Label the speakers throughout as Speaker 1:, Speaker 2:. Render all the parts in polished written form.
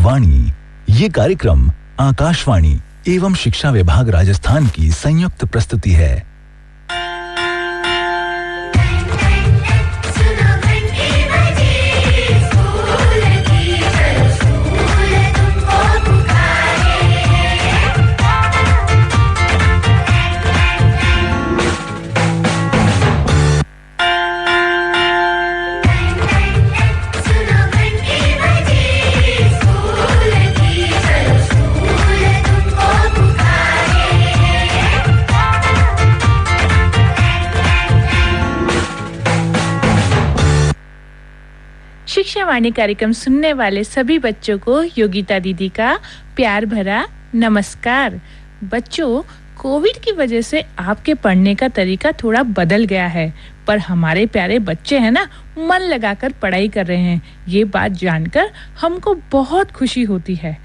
Speaker 1: वाणी। ये कार्यक्रम आकाशवाणी एवं शिक्षा विभाग राजस्थान की संयुक्त प्रस्तुति है।
Speaker 2: शिक्षावाणी कार्यक्रम सुनने वाले सभी बच्चों को योगिता दीदी का प्यार भरा नमस्कार। बच्चों, कोविड की वजह से आपके पढ़ने का तरीका थोड़ा बदल गया है, पर हमारे प्यारे बच्चे हैं ना, मन लगाकर पढ़ाई कर रहे हैं। ये बात जानकर हमको बहुत खुशी होती है।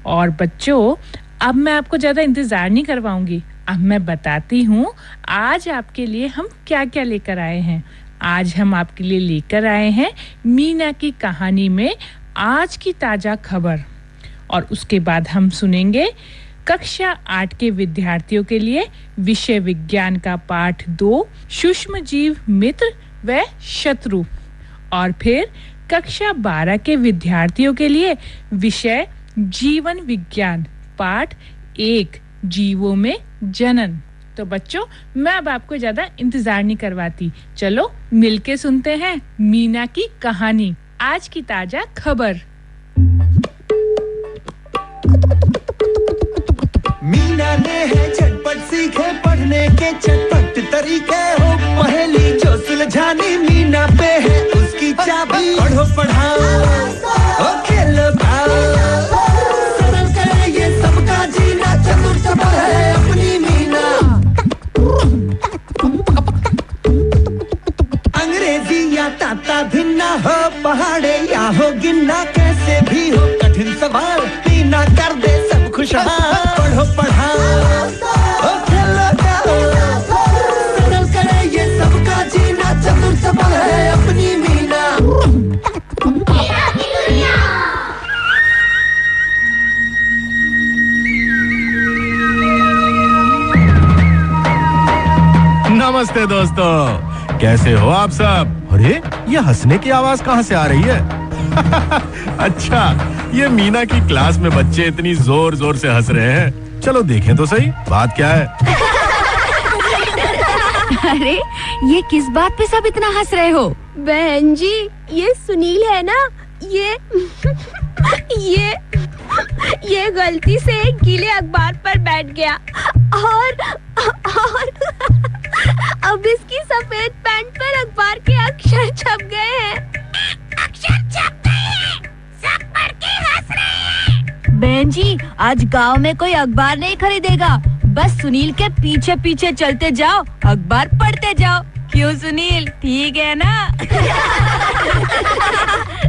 Speaker 2: और बच्चों, अब मैं आपको ज़्यादा इंतज़ार नहीं करवाऊंगी। अब मैं बताती हूँ आज आपके लिए हम क्या-क्या लेकर आए हैं। आज हम आपके लिए लेकर आए हैं मीना की कहानी में आज की ताजा खबर, और उसके बाद हम सुनेंगे कक्षा 8 के विद्यार्थियों के लिए विषय विज्ञान का पाठ 2 सूक्ष्म जीव मित्र व शत्रु, और फिर कक्षा 12 के विद्यार्थियों के लिए विषय जीवन विज्ञान पाठ 1 जीवों में जनन। तो बच्चों, मैं अब आपको ज्यादा इंतजार नहीं करवाती, चलो मिलके सुनते हैं मीना की कहानी, आज की ताजा खबर।
Speaker 3: मीना ने है झटपट सीखे पढ़ने के चटपट तरीके, हो पहेली जो सुलझानी मीना पे है उसकी चाबी। पढ़ो पढ़ाओ ओ खेलो खाओ, सरल करे ये सबका जीना, चतुर चपल है अपनी मीना। अंग्रेजी या ताता भिन्ना हो, पहाड़े या हो गिनना, कैसे भी हो कठिन सवाल मीना कर दे सब खुशहाल। पढ़ो पढ़ाओ ओ खेलो खाओ, सरल करे ये सबका जीना, चतुर चपल है अपनी मीना। मीना की दुनिया।
Speaker 4: नमस्ते दोस्तों, कैसे हो आप सब? अरे, ये हंसने की आवाज कहाँ से आ रही है? अच्छा, ये मीना की क्लास में बच्चे इतनी जोर जोर से हंस रहे हैं। चलो देखें तो सही, बात क्या है?
Speaker 5: अरे, ये किस बात पे सब इतना हंस रहे हो?
Speaker 6: बहन जी, ये सुनील है ना, ये गलती से गीले अखबार पर बैठ गया और अब इसकी सफेद पैंट पर अखबार के अक्षर छप गए हैं। अक्षर छप गए हैं, सब पढ़ के हंस रहे हैं।
Speaker 5: बहन जी, आज गांव में कोई अखबार नहीं खरीदेगा, बस सुनील के पीछे पीछे चलते जाओ, अखबार पढ़ते जाओ। क्यों सुनील, ठीक है ना?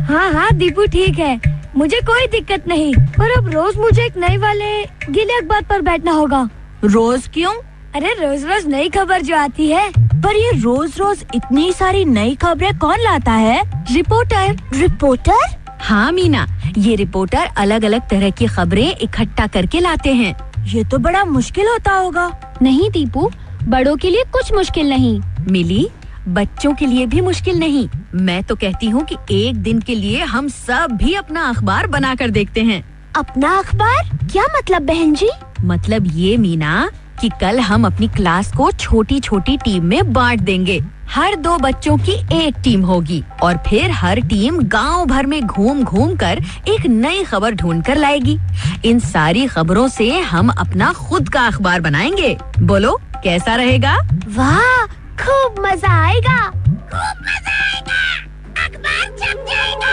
Speaker 6: हाँ दीपू, ठीक है, मुझे कोई दिक्कत नहीं, पर अब रोज मुझे एक नए वाले गीले अखबार पर बैठना होगा।
Speaker 5: रोज क्यों?
Speaker 6: अरे रोज रोज नई खबर जो आती है।
Speaker 5: पर ये रोज रोज इतनी सारी नई खबरें कौन लाता है?
Speaker 6: रिपोर्टर। रिपोर्टर?
Speaker 5: हाँ मीना, ये रिपोर्टर अलग अलग तरह की खबरें इकट्ठा करके लाते हैं।
Speaker 6: ये तो बड़ा मुश्किल होता होगा। नहीं दीपू, बड़ों के लिए कुछ मुश्किल नहीं।
Speaker 5: मिली, बच्चों के लिए भी मुश्किल नहीं। मैं तो कहती हूँ कि एक दिन के लिए हम सब भी अपना अखबार बना कर देखते हैं।
Speaker 6: अपना अखबार? क्या मतलब बहन जी?
Speaker 5: मतलब ये मीना कि कल हम अपनी क्लास को छोटी छोटी टीम में बांट देंगे। हर 2 बच्चों की एक टीम होगी और फिर हर टीम गांव भर में घूम घूम कर एक नई खबर ढूंढ कर लाएगी। इन सारी खबरों से हम अपना खुद का अखबार बनाएंगे। बोलो कैसा रहेगा?
Speaker 6: वाह, खूब मजा आएगा। खूब मजा आएगा, अखबार छप जाएगा।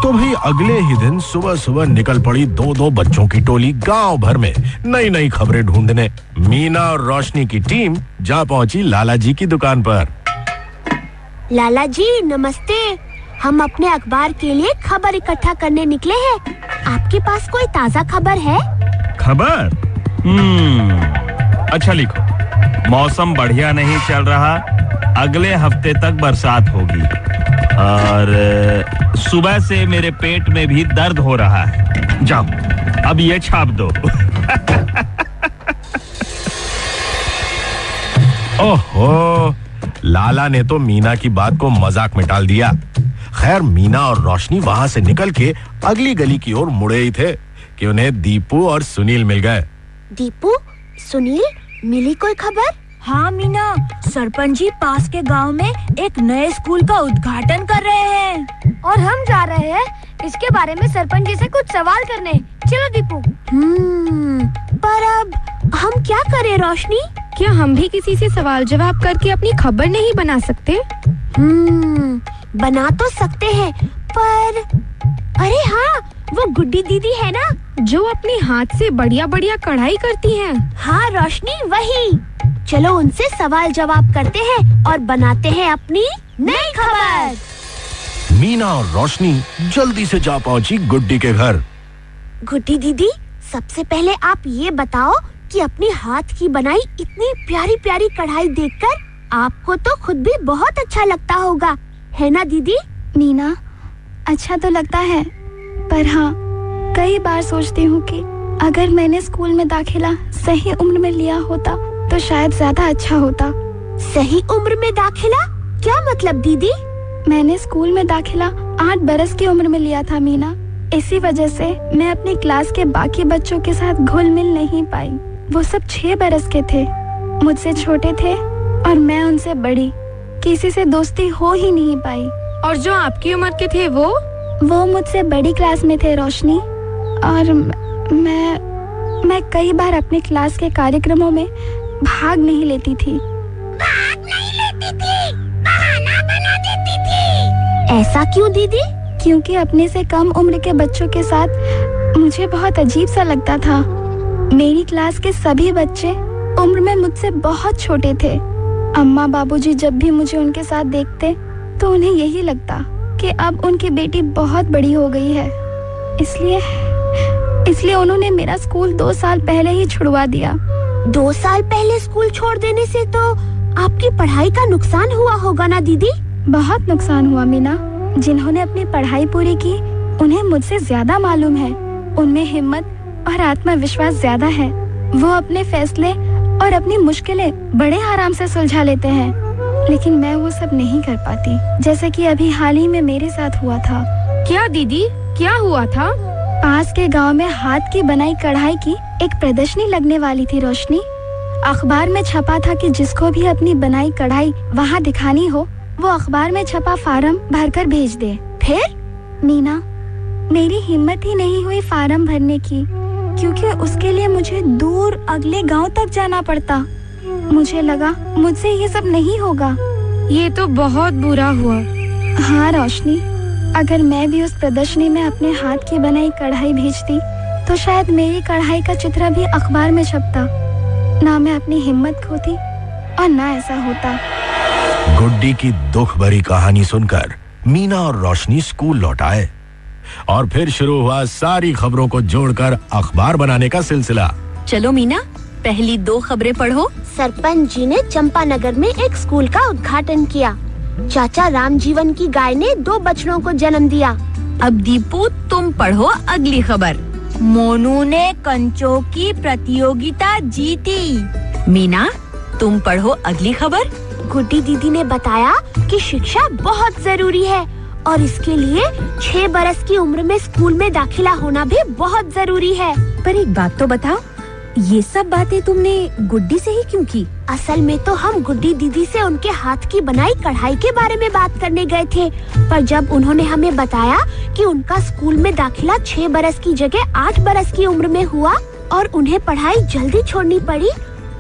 Speaker 4: तो भाई अगले ही दिन सुबह सुबह निकल पड़ी 2-2 बच्चों की टोली गांव भर में नई नई खबरें ढूंढने। मीना और रोशनी की टीम जा पहुंची लाला जी की दुकान पर।
Speaker 6: लाला जी नमस्ते, हम अपने अखबार के लिए खबर इकट्ठा करने निकले हैं। आपके पास कोई ताजा खबर है?
Speaker 7: खबर? अच्छा लिखो। मौसम बढ़िया नहीं चल रहा, अगले हफ्ते तक बरसात होगी और सुबह से मेरे पेट में भी दर्द हो रहा है। जाओ, अब ये छाप दो।
Speaker 4: ओहो, लाला ने तो मीना की बात को मजाक में टाल दिया। खैर, मीना और रोशनी वहां से निकल के अगली गली की ओर मुड़े ही थे कि उन्हें दीपू और सुनील मिल गए।
Speaker 6: दीपू, सुनील, मिली कोई खबर?
Speaker 5: हाँ मीना, सरपंच जी पास के गांव में एक नए स्कूल का उद्घाटन कर रहे हैं
Speaker 6: और हम जा रहे हैं इसके बारे में सरपंच जी से कुछ सवाल करने। चलो दीपू। पर अब हम क्या करें रोशनी?
Speaker 8: क्या हम भी किसी से सवाल जवाब करके अपनी खबर नहीं बना सकते?
Speaker 6: बना तो सकते हैं, पर अरे हाँ, वो गुड्डी दीदी है ना,
Speaker 8: जो अपने हाथ से बढ़िया बढ़िया कढ़ाई करती हैं।
Speaker 6: हाँ रोशनी, वही। चलो उनसे सवाल जवाब करते हैं और बनाते हैं अपनी नई खबर।
Speaker 4: मीना और रोशनी जल्दी से जा पहुंची गुड्डी के घर।
Speaker 6: गुड्डी दीदी, सबसे पहले आप ये बताओ कि अपने हाथ की बनाई इतनी प्यारी प्यारी कढ़ाई देखकर आपको तो खुद भी बहुत अच्छा लगता होगा, है ना दीदी?
Speaker 8: मीना, अच्छा तो लगता है, पर हाँ, कई बार सोचती हूँ कि अगर मैंने स्कूल में दाखिला सही उम्र में लिया होता तो शायद ज्यादा अच्छा होता।
Speaker 6: सही उम्र में दाखिला? क्या मतलब दीदी?
Speaker 8: मैंने स्कूल में दाखिला 8 बरस की उम्र में लिया था मीना। इसी वजह से मैं अपनी क्लास के बाकी बच्चों के साथ घुल मिल नहीं पाई। वो सब 6 बरस के थे, मुझसे छोटे थे और मैं उनसे बड़ी। किसी से दोस्ती हो ही नहीं पाई।
Speaker 5: और जो आपकी उम्र के थे वो
Speaker 8: मुझसे बड़ी क्लास में थे रोशनी। और मैं कई बार अपने क्लास के कार्यक्रमों में भाग नहीं लेती थी।
Speaker 6: बहाना बना देती थी। ऐसा क्यों दीदी?
Speaker 8: क्योंकि अपने से कम उम्र के बच्चों के साथ मुझे बहुत अजीब सा लगता था। मेरी क्लास के सभी बच्चे उम्र में मुझसे बहुत छोटे थे। अम्मा बाबूजी जब भी मुझे उनके साथ देखते तो उन्हें यही लगता कि अब उनकी बेटी बहुत बड़ी हो गई है। इसलिए उन्होंने मेरा स्कूल 2 साल पहले ही छुड़वा दिया।
Speaker 6: 2 साल पहले स्कूल छोड़ देने से तो आपकी पढ़ाई का नुकसान हुआ होगा ना दीदी?
Speaker 8: बहुत नुकसान हुआ मीना। जिन्होंने अपनी पढ़ाई पूरी की उन्हें मुझसे ज्यादा मालूम है। उनमें हिम्मत और आत्मविश्वास ज्यादा है। वो अपने फैसले और अपनी मुश्किलें बड़े आराम से सुलझा लेते हैं, लेकिन मैं वो सब नहीं कर पाती, जैसे कि अभी हाल ही में मेरे साथ हुआ था।
Speaker 5: क्या दीदी, क्या हुआ था?
Speaker 8: पास के गांव में हाथ की बनाई कढ़ाई की एक प्रदर्शनी लगने वाली थी रोशनी। अखबार में छपा था कि जिसको भी अपनी बनाई कढ़ाई वहाँ दिखानी हो वो अखबार में छपा फार्म भरकर भेज दे।
Speaker 6: फिर?
Speaker 8: मीना, मेरी हिम्मत ही नहीं हुई फार्म भरने की, क्योंकि उसके लिए मुझे दूर अगले गांव तक जाना पड़ता। मुझे लगा मुझसे ये सब नहीं होगा।
Speaker 5: ये तो बहुत बुरा हुआ।
Speaker 8: हाँ रोशनी, अगर मैं भी उस प्रदर्शनी में अपने हाथ की बनाई कढ़ाई भेजती तो शायद मेरी कढ़ाई का चित्र भी अखबार में छपता। ना मैं अपनी हिम्मत खोती और ना ऐसा होता।
Speaker 4: गुड्डी की दुख भरी कहानी सुनकर मीना और रोशनी स्कूल लौट आए और फिर शुरू हुआ सारी खबरों को जोड़कर अखबार बनाने का सिलसिला।
Speaker 5: चलो मीना, पहली 2 खबरें पढ़ो।
Speaker 6: सरपंच जी ने चंपानगर में एक स्कूल का उद्घाटन किया। चाचा रामजीवन की गाय ने 2 बछड़ों को जन्म दिया।
Speaker 5: अब दीपू, तुम पढ़ो अगली खबर। मोनू ने कंचों की प्रतियोगिता जीती। मीना, तुम पढ़ो अगली खबर।
Speaker 6: गुड्डी दीदी ने बताया कि शिक्षा बहुत जरूरी है और इसके लिए 6 बरस की उम्र में स्कूल में दाखिला होना भी बहुत जरूरी है।
Speaker 5: पर एक बात तो बताओ, ये सब बातें तुमने गुड्डी से ही क्यों की?
Speaker 6: असल में तो हम गुड्डी दीदी से उनके हाथ की बनाई कढ़ाई के बारे में बात करने गए थे, पर जब उन्होंने हमें बताया कि उनका स्कूल में दाखिला 6 बरस की जगह 8 बरस की उम्र में हुआ और उन्हें पढ़ाई जल्दी छोड़नी पड़ी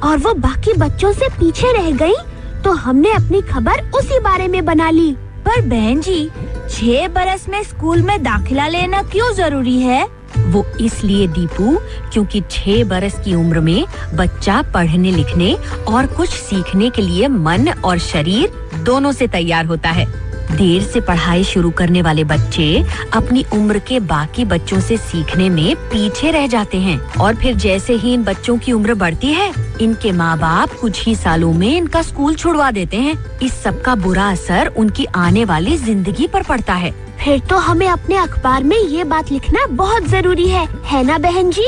Speaker 6: और वो बाकी बच्चों से पीछे रह गयी, तो हमने अपनी खबर उसी बारे में बना ली।
Speaker 5: पर बहन जी, 6 बरस में स्कूल में दाखिला लेना क्यों जरूरी है? वो इसलिए दीपू, क्योंकि 6 बरस की उम्र में बच्चा पढ़ने लिखने और कुछ सीखने के लिए मन और शरीर दोनों से तैयार होता है। देर से पढ़ाई शुरू करने वाले बच्चे अपनी उम्र के बाकी बच्चों से सीखने में पीछे रह जाते हैं और फिर जैसे ही इन बच्चों की उम्र बढ़ती है, इनके माँ बाप कुछ ही सालों में इनका स्कूल छुड़वा देते हैं। इस सब का बुरा असर उनकी आने वाली जिंदगी पर पड़ता है।
Speaker 6: फिर तो हमें अपने अखबार में ये बात लिखना बहुत जरूरी है ना बहन जी?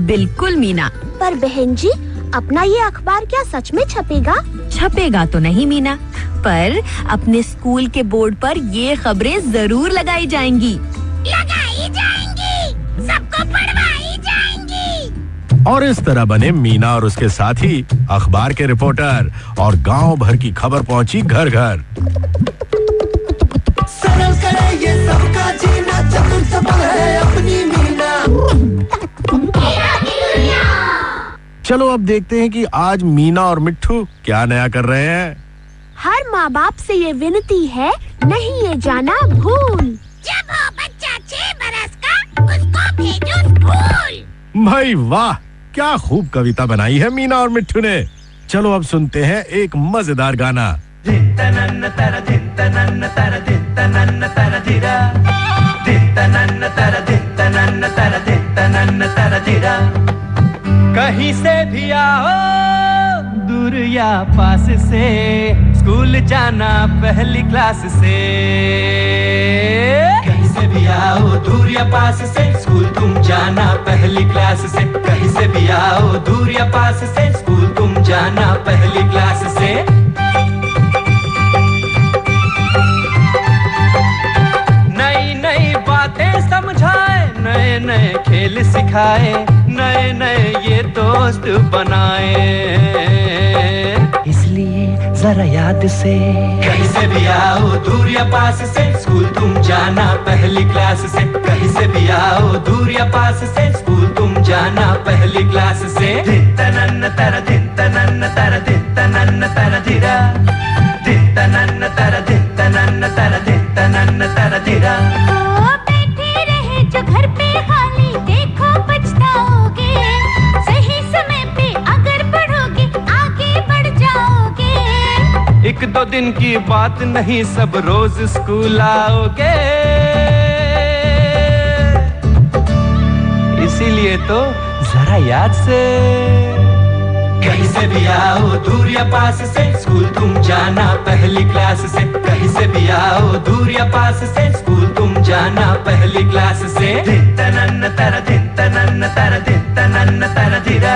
Speaker 5: बिल्कुल मीना।
Speaker 6: पर बहन जी, अपना ये अखबार क्या सच में छपेगा?
Speaker 5: छपेगा तो नहीं मीना, पर अपने स्कूल के बोर्ड पर ये खबरें जरूर लगाई जाएंगी।
Speaker 6: लगाई जाएंगी, सबको पढ़वाई जाएंगी।
Speaker 4: और इस तरह बने मीना और उसके साथी अखबार के रिपोर्टर और गांव भर की खबर पहुंची घर घर।
Speaker 3: सरल करे ये सबका जीना, चतुर सफल है अपनी मीना।
Speaker 4: चलो अब देखते हैं कि आज मीना और मिट्ठू क्या नया कर रहे हैं।
Speaker 6: हर माँ बाप से ये विनती है, नहीं ये जाना भूल, जब हो बच्चा 6 बरस का उसको भेजो स्कूल।
Speaker 4: भाई वाह, क्या खूब कविता बनाई है मीना और मिट्ठू ने। चलो अब सुनते हैं एक मजेदार गाना।
Speaker 3: कहीं से भी आओ दूर या पास से, स्कूल जाना पहली क्लास से। कहीं से भी आओ दूर या पास से, स्कूल तुम जाना पहली क्लास से। कहीं से भी आओ दूर या पास से, स्कूल तुम जाना पहली क्लास से। नई नई बातें समझाए, नए नए खेल सिखाए, नए नए ये दोस्त बनाए। इसलिए जरा याद से, कहीं से भी आओ दूर या पास से, स्कूल तुम जाना पहली क्लास से। कहीं से भी आओ दूर या पास से, स्कूल तुम जाना पहली क्लास से। दिन तनन्न तर दिन तनन्न तर दिन तनन्न तर दिरा, दिन तनन्न तर दिन तनन्न तर दिन तनन्न तर दिरा।
Speaker 6: बैठे रहे जो घर पे खाली, देखो पछताओगे। सही समय पे अगर पढ़ोगे आगे बढ़ जाओगे।
Speaker 3: एक दो दिन की बात नहीं, सब रोज स्कूल आओगे। इसीलिए तो जरा याद से, कहीं से भी आओ दूर या पास से, स्कूल तुम जाना पहली क्लास से। कहीं से भी आओ दूर या पास से, स्कूल तुम जाना पहली क्लास से। दिन तनन्न तर दिन तनन्न तर दिन तनन्न तर दिरा,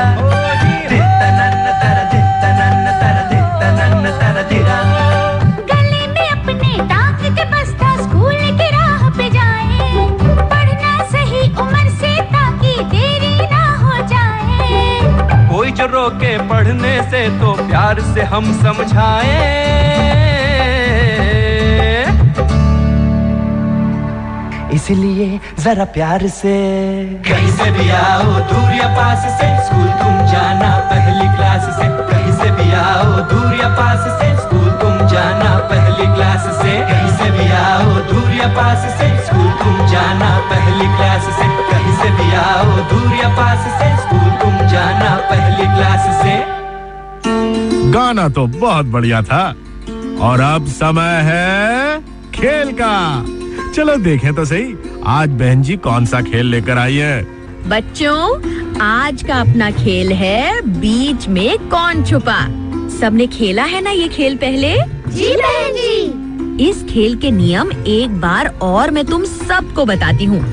Speaker 3: दिन तनन्न तर दिन तनन्न तर दिन तनन्न तर दिरा।
Speaker 6: गले में अपने टांग के बस्ता, स्कूल की राह पे जाए। पढ़ना सही उम्र से ताकि देरी ना हो जाए।
Speaker 3: कोई जो रोके पढ़ने से तो प्यार से हम समझाएं। इसलिए जरा प्यार से, कहीं से भी आओ दूर या पास से, स्कूल तुम जाना पहली क्लास से। कहीं से भी आओ दूर या पास से, स्कूल तुम जाना पहली क्लास से। कहीं से भी आओ दूर या पास से, स्कूल तुम जाना पहली क्लास से। कहीं से भी आओ दूर या पास से, स्कूल तुम जाना पहली क्लास से।
Speaker 4: गाना तो बहुत बढ़िया था। और अब समय है खेल का। चलो देखें तो सही, आज बहन जी कौन सा खेल लेकर आई है।
Speaker 5: बच्चों, आज का अपना खेल है बीच में कौन छुपा। सबने खेला है ना ये खेल पहले?
Speaker 6: जी बहन जी।
Speaker 5: इस खेल के नियम एक बार और मैं तुम सबको बताती हूँ।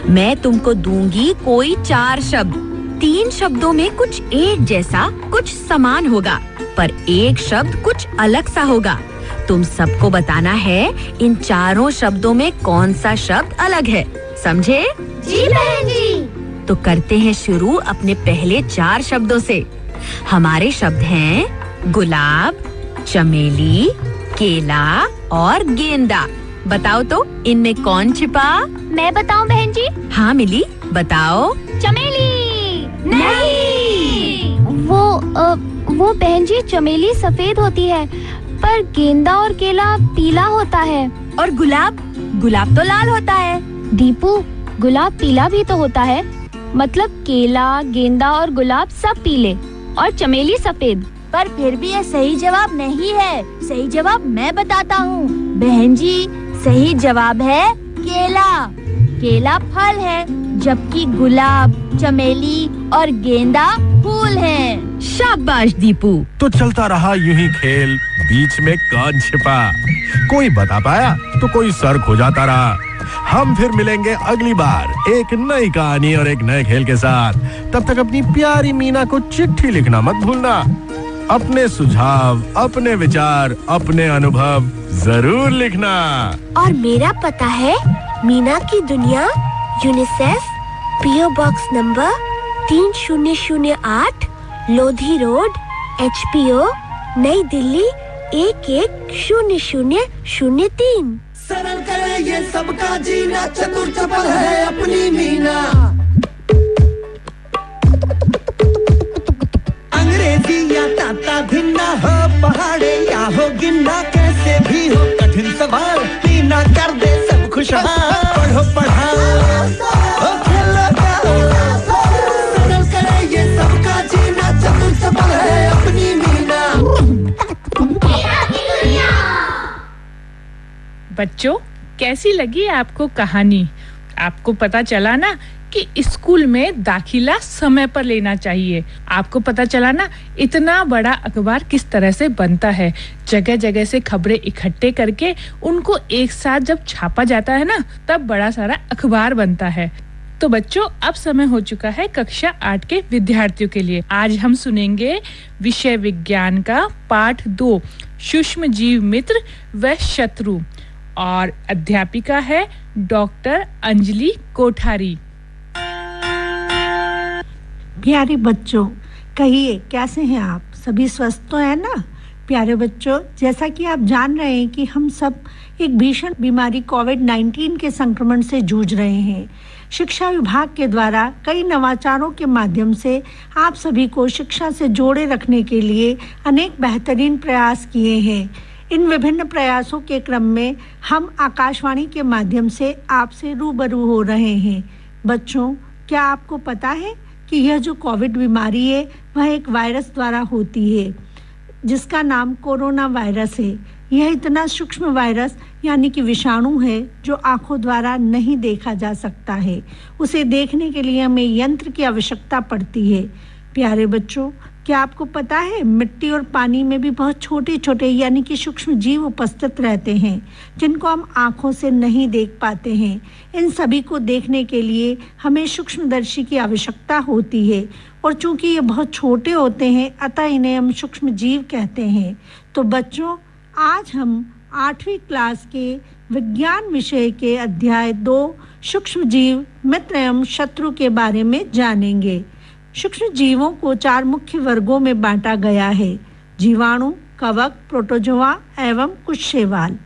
Speaker 5: मैं तुमको दूंगी कोई 4 शब्द। 3 शब्दों में कुछ एक जैसा, कुछ समान होगा, पर एक शब्द कुछ अलग सा होगा। तुम सबको बताना है इन 4 शब्दों में कौन सा शब्द अलग है। समझे?
Speaker 6: जी बहन जी।
Speaker 5: तो करते हैं शुरू अपने पहले 4 शब्दों से। हमारे शब्द हैं गुलाब, चमेली, केला और गेंदा। बताओ तो इनमें कौन छिपा?
Speaker 6: मैं बताऊं बहन जी?
Speaker 5: हाँ मिली, बताओ।
Speaker 6: चमेली। नहीं। वो बहन जी, चमेली सफेद होती है, पर गेंदा और केला पीला होता है।
Speaker 5: और गुलाब? गुलाब तो लाल होता है।
Speaker 6: दीपू, गुलाब पीला भी तो होता है। मतलब केला, गेंदा और गुलाब सब पीले और चमेली सफेद।
Speaker 9: पर फिर भी ये सही जवाब नहीं है। सही जवाब मैं बताता हूँ बहन जी। सही जवाब है केला। केला फल है, जबकि गुलाब, चमेली और गेंदा फूल हैं।
Speaker 5: शाबाश दीपू।
Speaker 4: तो चलता रहा यूं ही खेल बीच में कौन छिपा। कोई बता पाया तो कोई सर खो जाता रहा। हम फिर मिलेंगे अगली बार एक नई कहानी और एक नए खेल के साथ। तब तक अपनी प्यारी मीना को चिट्ठी लिखना मत भूलना। अपने सुझाव, अपने विचार, अपने अनुभव जरूर लिखना।
Speaker 6: और मेरा पता है मीना की दुनिया, UNICEF, PO box number 3008, Lodhi road, HPO, नई दिल्ली 110003।
Speaker 3: सरल करे ये सबका जीना, चतुर चपल है अपनी मीना। अंग्रेजी या ताता भिन्ना हो, पहाड़े या हो गिन्ना, कैसे भी हो कठिन सवाल, मीना कर दे सब खुशहाल। पढ़ो पढ़ाओ, खेलो गाओ, सरल करे ये सबका जीना, चतुर चपल है अपनी मीना।
Speaker 2: बच्चों, कैसी लगी आपको कहानी? आपको पता चला ना कि स्कूल में दाखिला समय पर लेना चाहिए। आपको पता चला ना इतना बड़ा अखबार किस तरह से बनता है। जगह जगह से खबरें इकट्ठे करके उनको एक साथ जब छापा जाता है ना, तब बड़ा सारा अखबार बनता है। तो बच्चों, अब समय हो चुका है कक्षा 8 के विद्यार्थियों के लिए। आज हम सुनेंगे विषय विज्ञान का पाठ 2, सूक्ष्म जीव मित्र व शत्रु, और अध्यापिका है डॉक्टर अंजलि कोठारी।
Speaker 10: प्यारे बच्चों, कहिए कैसे हैं आप? सभी स्वस्थ तो हैं ना? प्यारे बच्चों, जैसा कि आप जान रहे हैं कि हम सब एक भीषण बीमारी कोविड-19 के संक्रमण से जूझ रहे हैं। शिक्षा विभाग के द्वारा कई नवाचारों के माध्यम से आप सभी को शिक्षा से जोड़े रखने के लिए अनेक बेहतरीन प्रयास किए हैं। इन विभिन्न प्रयासों के क्रम में हम आकाशवाणी के माध्यम से आपसे रूबरू हो रहे हैं। बच्चों, क्या आपको पता है कि यह जो कोविड बीमारी है वह एक वायरस द्वारा होती है, जिसका नाम कोरोना वायरस है। यह इतना सूक्ष्म वायरस यानी कि विषाणु है जो आंखों द्वारा नहीं देखा जा सकता है। उसे देखने के लिए हमें यंत्र की आवश्यकता पड़ती है। प्यारे बच्चों, क्या आपको पता है मिट्टी और पानी में भी बहुत छोटे छोटे यानी कि सूक्ष्म जीव उपस्थित रहते हैं, जिनको हम आँखों से नहीं देख पाते हैं। इन सभी को देखने के लिए हमें सूक्ष्मदर्शी की आवश्यकता होती है, और चूंकि ये बहुत छोटे होते हैं अतः इन्हें हम सूक्ष्म जीव कहते हैं। तो बच्चों, आज हम 8वीं क्लास के विज्ञान विषय के अध्याय 2 सूक्ष्म जीव मित्र एवं शत्रु के बारे में जानेंगे। सूक्ष्म जीवों को 4 मुख्य वर्गों में बांटा गया है: जीवाणु, कवक, प्रोटोजोआ एवं कुछ शैवाल।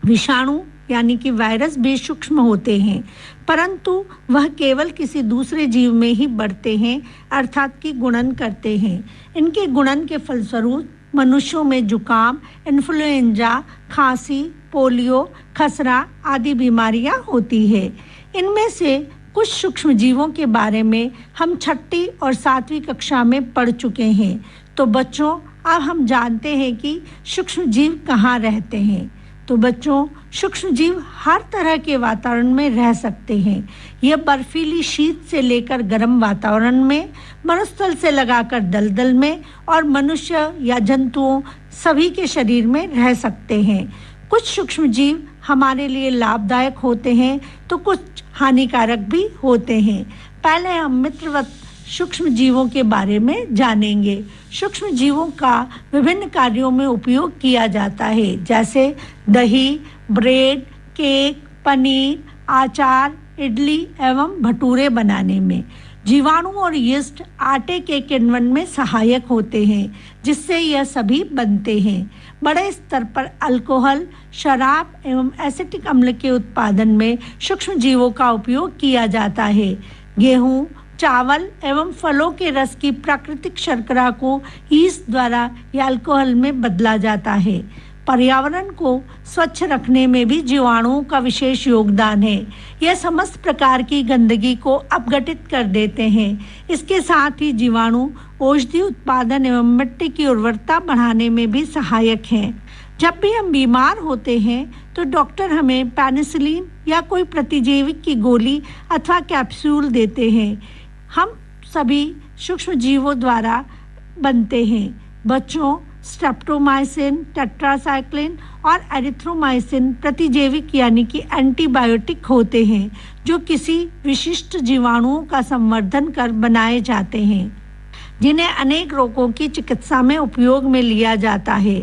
Speaker 10: विषाणु यानी कि वायरस भी सूक्ष्म होते हैं, परंतु वह केवल किसी दूसरे जीव में ही बढ़ते हैं, अर्थात कि गुणन करते हैं। इनके गुणन के फलस्वरूप मनुष्यों में जुकाम, इन्फ्लुएंजा, खांसी, पोलियो, खसरा आदि बीमारियां होती है। इनमें से कुछ सूक्ष्म जीवों के बारे में हम 6ठी और 7वीं कक्षा में पढ़ चुके हैं। तो बच्चों, अब हम जानते हैं कि सूक्ष्म जीव कहाँ रहते हैं। तो बच्चों, सूक्ष्म जीव हर तरह के वातावरण में रह सकते हैं। यह बर्फीली शीत से लेकर गर्म वातावरण में, मरुस्थल से लगाकर दलदल में, और मनुष्य या जंतुओं सभी के शरीर में रह सकते हैं। कुछ सूक्ष्म जीव हमारे लिए लाभदायक होते हैं तो कुछ हानिकारक भी होते हैं। पहले हम मित्रवत सूक्ष्म जीवों के बारे में जानेंगे। सूक्ष्म जीवों का विभिन्न कार्यों में उपयोग किया जाता है, जैसे दही, ब्रेड, केक, पनीर, अचार, इडली एवं भटूरे बनाने में। जीवाणु और यीस्ट आटे के किण्वन में सहायक होते हैं, जिससे यह सभी बनते हैं। बड़े स्तर पर अल्कोहल, शराब एवं एसिटिक अम्ल के उत्पादन में सूक्ष्म जीवों का उपयोग किया जाता है। गेहूं, चावल एवं फलों के रस की प्राकृतिक शर्करा को यीस्ट द्वारा या अल्कोहल में बदला जाता है। पर्यावरण को स्वच्छ रखने में भी जीवाणुओं का विशेष योगदान है। यह समस्त प्रकार की गंदगी को अपघटित कर देते हैं। इसके साथ ही जीवाणु औषधि उत्पादन एवं मिट्टी की उर्वरता बढ़ाने में भी सहायक हैं। जब भी हम बीमार होते हैं तो डॉक्टर हमें पेनिसिलिन या कोई प्रतिजैविक की गोली अथवा कैप्सूल देते हैं। हम सभी सूक्ष्म जीवों द्वारा बनते हैं। बच्चों, स्ट्रेप्टोमाइसिन, टेट्रासाइक्लिन और एरिथ्रोमाइसिन प्रतिजैविक यानी कि एंटीबायोटिक होते हैं जो किसी विशिष्ट जीवाणुओं का संवर्धन कर बनाए जाते हैं, जिन्हें अनेक रोगों की चिकित्सा में उपयोग में लिया जाता है।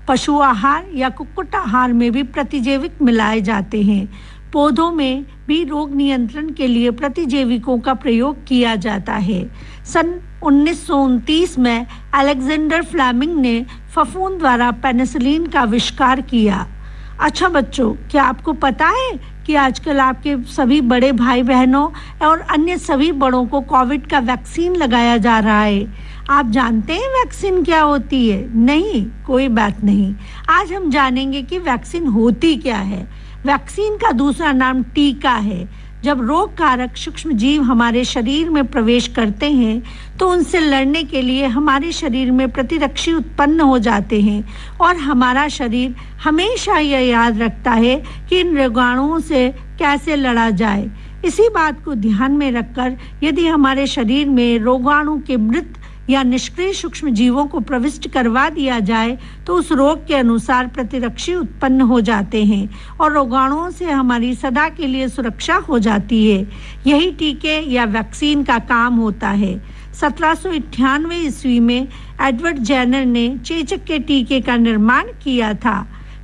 Speaker 10: पशु आहार या कुक्कुट आहार में भी प्रतिजैविक मिलाए जाते हैं। पौधों में भी रोग नियंत्रण के लिए प्रतिजैविकों का प्रयोग किया जाता है। सन 1929 में अलेक्जेंडर फ्लेमिंग ने फफूंद द्वारा पेनिसिलिन का आविष्कार किया। अच्छा बच्चों, क्या आपको पता है कि आजकल आपके सभी बड़े भाई बहनों और अन्य सभी बड़ों को कोविड का वैक्सीन लगाया जा रहा है? आप जानते हैं वैक्सीन क्या होती है? नहीं, कोई बात नहीं। आज हम जानेंगे कि वैक्सीन होती क्या है। वैक्सीन का दूसरा नाम टीका है। जब रोग कारक सूक्ष्म जीव हमारे शरीर में प्रवेश करते हैं तो उनसे लड़ने के लिए हमारे शरीर में प्रतिरक्षी उत्पन्न हो जाते हैं और हमारा शरीर हमेशा यह याद रखता है कि इन रोगाणुओं से कैसे लड़ा जाए। इसी बात को ध्यान में रखकर यदि हमारे शरीर में रोगाणु के मृत या निष्क्रिय सूक्ष्म जीवों को प्रविष्ट करवा दिया जाए तो उस रोग के अनुसार प्रतिरक्षी उत्पन्न हो जाते हैं और रोगाणुओं से हमारी सदा के लिए सुरक्षा हो जाती है। यही टीके या वैक्सीन का काम होता है। 1798 ईस्वी में एडवर्ड जेनर ने चेचक के टीके का निर्माण किया था।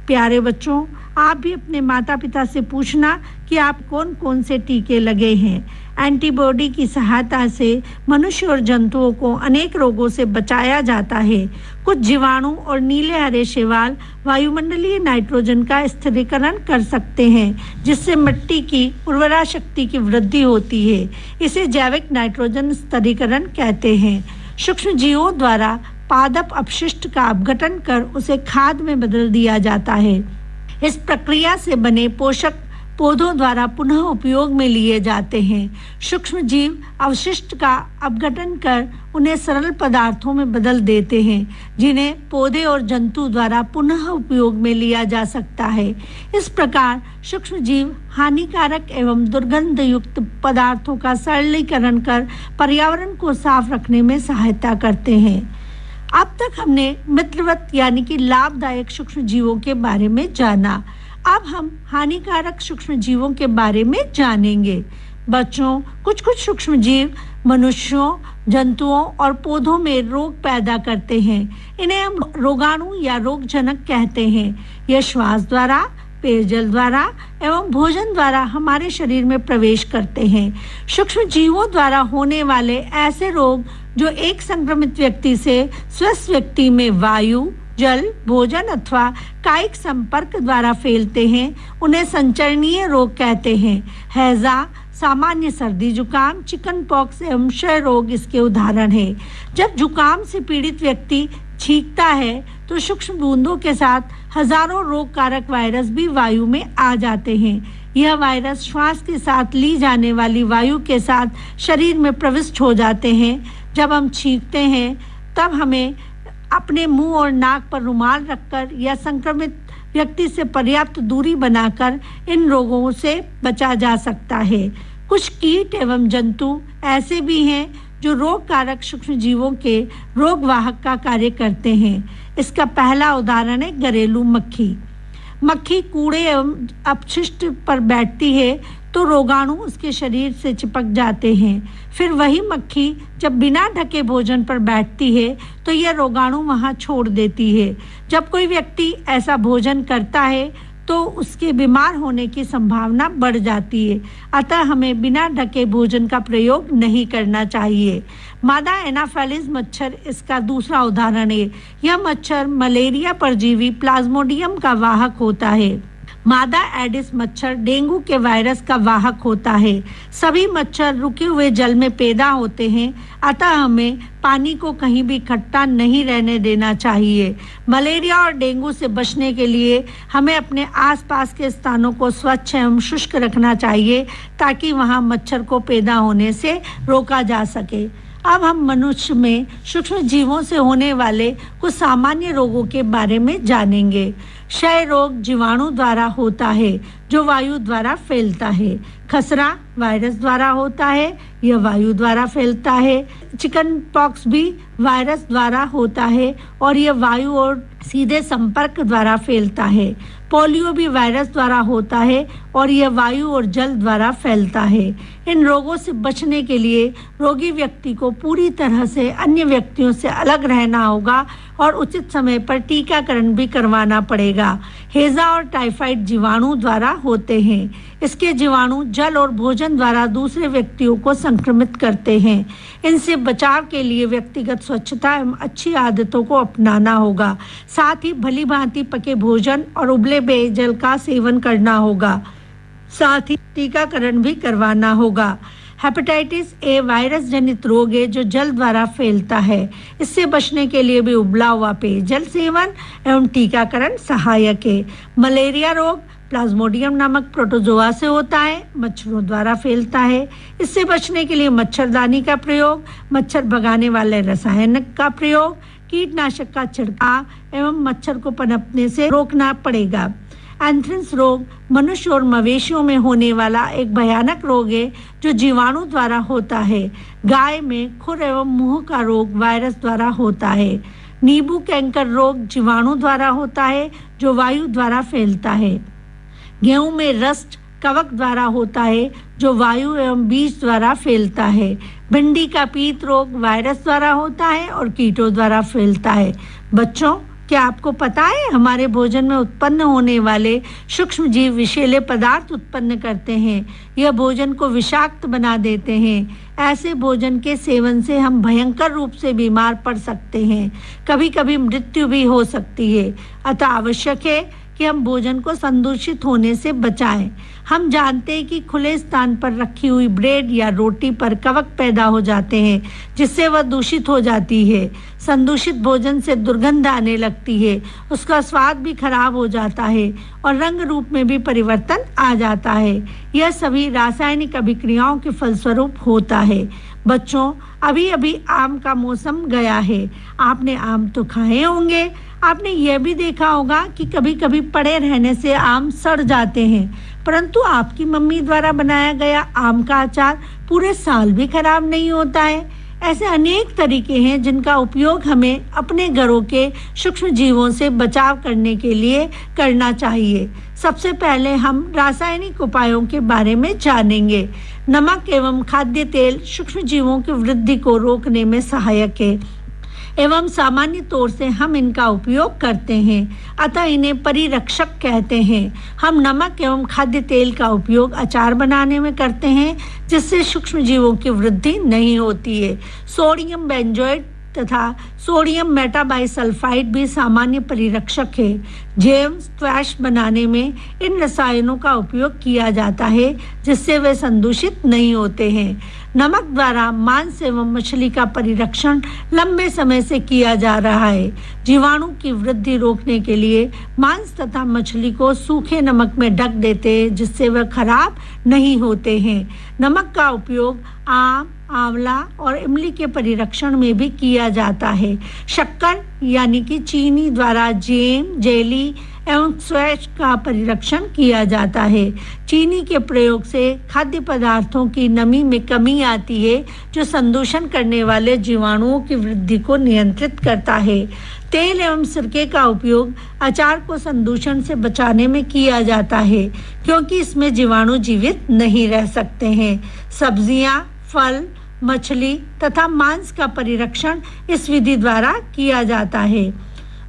Speaker 10: प्यारे बच्चों, आप भी अपने माता पिता से पूछना कि आप कौन कौन से टीके लगे हैं। एंटीबॉडी की सहायता से मनुष्य और जंतुओं को अनेक रोगों से बचाया जाता है। कुछ जीवाणु और नीले हरे शैवाल वायुमंडलीय नाइट्रोजन का स्थिरीकरण कर सकते हैं, जिससे मिट्टी की उर्वरा शक्ति की वृद्धि होती है। इसे जैविक नाइट्रोजन स्थिरीकरण कहते हैं। सूक्ष्म जीवों द्वारा पादप अपशिष्ट का अपघटन कर उसे खाद में बदल दिया जाता है। इस प्रक्रिया से बने पोषक पौधों द्वारा पुनः उपयोग में लिए जाते हैं। सूक्ष्म जीव अवशिष्ट का अपघटन कर उन्हें सरल पदार्थों में बदल देते हैं, जिन्हें पौधे और जंतु द्वारा पुनः उपयोग में लिया जा सकता है। इस प्रकार सूक्ष्म जीव हानिकारक एवं दुर्गंध युक्त पदार्थों का सरलीकरण कर पर्यावरण को साफ रखने में सहायता करते हैं। अब तक हमने मित्रवत यानी कि लाभदायक सूक्ष्म जीवों के बारे में जाना। अब हम हानिकारक सूक्ष्म जीवों के बारे में जानेंगे। बच्चों, कुछ सूक्ष्म जीव मनुष्यों, जंतुओं और पौधों में रोग पैदा करते हैं। इन्हें हम रोगाणु या रोगजनक कहते हैं। यह श्वास द्वारा, पेयजल द्वारा एवं भोजन द्वारा हमारे शरीर में प्रवेश करते हैं। सूक्ष्म जीवों द्वारा होने वाले ऐसे रोग जो एक संक्रमित व्यक्ति से स्वस्थ व्यक्ति में वायु, जल, भोजन अथवा कायिक संपर्क द्वारा फैलते हैं, उन्हें संचरणीय रोग कहते हैं। हैजा, सामान्य सर्दी जुकाम, चिकन पॉक्स एवं क्षय रोग इसके उदाहरण हैं। जब जुकाम से पीड़ित व्यक्ति छींकता है तो सूक्ष्म बूंदों के साथ हजारों रोग कारक वायरस भी वायु में आ जाते हैं। यह वायरस श्वास के साथ ली जाने वाली वायु के साथ शरीर में प्रविष्ट हो जाते हैं। जब हम छींकते हैं तब हमें अपने मुंह और नाक पर रुमाल रखकर या संक्रमित व्यक्ति से पर्याप्त दूरी बनाकर इन रोगों से बचा जा सकता है। कुछ कीट एवं जंतु ऐसे भी हैं जो रोग कारक सूक्ष्म जीवों के रोगवाहक का कार्य करते हैं। इसका पहला उदाहरण है घरेलू मक्खी। मक्खी कूड़े एवं अपशिष्ट पर बैठती है तो रोगाणु उसके शरीर से चिपक जाते हैं। फिर वही मक्खी जब बिना ढके भोजन पर बैठती है तो यह रोगाणु वहां छोड़ देती है। जब कोई व्यक्ति ऐसा भोजन करता है तो उसके बीमार होने की संभावना बढ़ जाती है। अतः हमें बिना ढके भोजन का प्रयोग नहीं करना चाहिए। मादा एनाफेलिस मच्छर इसका दूसरा उदाहरण है। यह मच्छर मलेरिया परजीवी प्लाज्मोडियम का वाहक होता है। मादा एडिस मच्छर डेंगू के वायरस का वाहक होता है। सभी मच्छर रुके हुए जल में पैदा होते हैं, अतः हमें पानी को कहीं भी इकट्ठा नहीं रहने देना चाहिए। मलेरिया और डेंगू से बचने के लिए हमें अपने आसपास के स्थानों को स्वच्छ एवं शुष्क रखना चाहिए ताकि वहां मच्छर को पैदा होने से रोका जा सके। अब हम मनुष्य में सूक्ष्म जीवों से होने वाले कुछ सामान्य रोगों के बारे में जानेंगे। क्षय रोग जीवाणु द्वारा होता है जो जो वायु द्वारा फैलता है। खसरा वायरस द्वारा होता है, यह वायु द्वारा फैलता है। चिकन पॉक्स भी वायरस द्वारा होता है और यह वायु और सीधे संपर्क द्वारा फैलता है। पोलियो भी वायरस द्वारा होता है और यह वायु और जल द्वारा फैलता है। इन रोगों से बचने के लिए रोगी व्यक्ति को पूरी तरह से अन्य व्यक्तियों से अलग रहना होगा और उचित समय पर टीकाकरण भी करवाना पड़ेगा। हैजा और टाइफाइड जीवाणु द्वारा होते हैं। इसके जीवाणु जल और भोजन द्वारा दूसरे व्यक्तियों को संक्रमित करते हैं। इनसे बचाव के लिए व्यक्तिगत स्वच्छता एवं अच्छी आदतों को अपनाना होगा। साथ ही भली भांति पके भोजन और उबले पेयजल का सेवन करना होगा। साथ ही टीकाकरण भी करवाना होगा। हेपेटाइटिस ए वायरस जनित रोग है जो जल द्वारा फैलता है। इससे बचने के लिए भी उबला हुआ पेयजल सेवन एवं टीकाकरण सहायक है। मलेरिया रोग प्लाज्मोडियम नामक प्रोटोजोआ से होता है, मच्छरों द्वारा फैलता है। इससे बचने के लिए मच्छरदानी का प्रयोग, मच्छर भगाने वाले रसायन का प्रयोग, कीटनाशक का छिड़काव एवं मच्छर को पनपने से रोकना पड़ेगा। एंथ्रेक्स रोग मनुष्य और मवेशियों में होने वाला एक भयानक रोग है जो जीवाणु द्वारा होता है। गाय में खुर एवं मुंह का रोग वायरस द्वारा होता है। नींबू कैंकर रोग जीवाणु द्वारा होता है जो वायु द्वारा फैलता है। गेहूं में रस्ट कवक द्वारा होता है जो वायु एवं बीज द्वारा फैलता है। भिंडी का पीत रोग वायरस द्वारा होता है और कीटों द्वारा फैलता है। बच्चों, क्या आपको पता है हमारे भोजन में उत्पन्न होने वाले सूक्ष्म जीव विषैले पदार्थ उत्पन्न करते हैं। यह भोजन को विषाक्त बना देते हैं। ऐसे भोजन के सेवन से हम भयंकर रूप से बीमार पड़ सकते हैं। कभी कभी मृत्यु भी हो सकती है। अतः आवश्यक है कि हम भोजन को संदूषित होने से बचाएं। हम जानते हैं कि खुले स्थान पर रखी हुई ब्रेड या रोटी पर कवक पैदा हो जाते हैं जिससे वह दूषित हो जाती है। संदूषित भोजन से दुर्गंध आने लगती है, उसका स्वाद भी खराब हो जाता है और रंग रूप में भी परिवर्तन आ जाता है। यह सभी रासायनिक अभिक्रियाओं के फलस्वरूप होता है। बच्चों, अभी अभी आम का मौसम गया है। आपने आम तो खाए होंगे। आपने यह भी देखा होगा कि कभी कभी पड़े रहने से आम सड़ जाते हैं, परंतु आपकी मम्मी द्वारा बनाया गया आम का अचार पूरे साल भी खराब नहीं होता है। ऐसे अनेक तरीके हैं जिनका उपयोग हमें अपने घरों के सूक्ष्म जीवों से बचाव करने के लिए करना चाहिए। सबसे पहले हम रासायनिक उपायों के बारे में जानेंगे। नमक एवं खाद्य तेल सूक्ष्म जीवों की वृद्धि को रोकने में सहायक है एवं सामान्य तौर से हम इनका उपयोग करते हैं, अतः इन्हें परिरक्षक कहते हैं। हम नमक एवं खाद्य तेल का उपयोग अचार बनाने में करते हैं जिससे सूक्ष्म जीवों की वृद्धि नहीं होती है। सोडियम बेंजोएट तथा सोडियम मेटाबाइसल्फाइड भी सामान्य परिरक्षक है। जैम स्क्वैश बनाने में इन रसायनों का उपयोग किया जाता है जिससे वे संदूषित नहीं होते हैं। नमक द्वारा मांस एवं मछली का परिरक्षण लंबे समय से किया जा रहा है। जीवाणु की वृद्धि रोकने के लिए मांस तथा मछली को सूखे नमक में ढक देते हैं जिससे वे खराब नहीं होते हैं। नमक का उपयोग आम, आंवला और इमली के परिरक्षण में भी किया जाता है। शक्कर यानी कि चीनी द्वारा जैम, जेली एवं स्क्वैश का परिरक्षण किया जाता है। चीनी के प्रयोग से खाद्य पदार्थों की नमी में कमी आती है जो संदूषण करने वाले जीवाणुओं की वृद्धि को नियंत्रित करता है। तेल एवं सिरके का उपयोग अचार को संदूषण से बचाने में किया जाता है क्योंकि इसमें जीवाणु जीवित नहीं रह सकते हैं। सब्जियां, फल, मछली तथा मांस का परिरक्षण इस विधि द्वारा किया जाता है।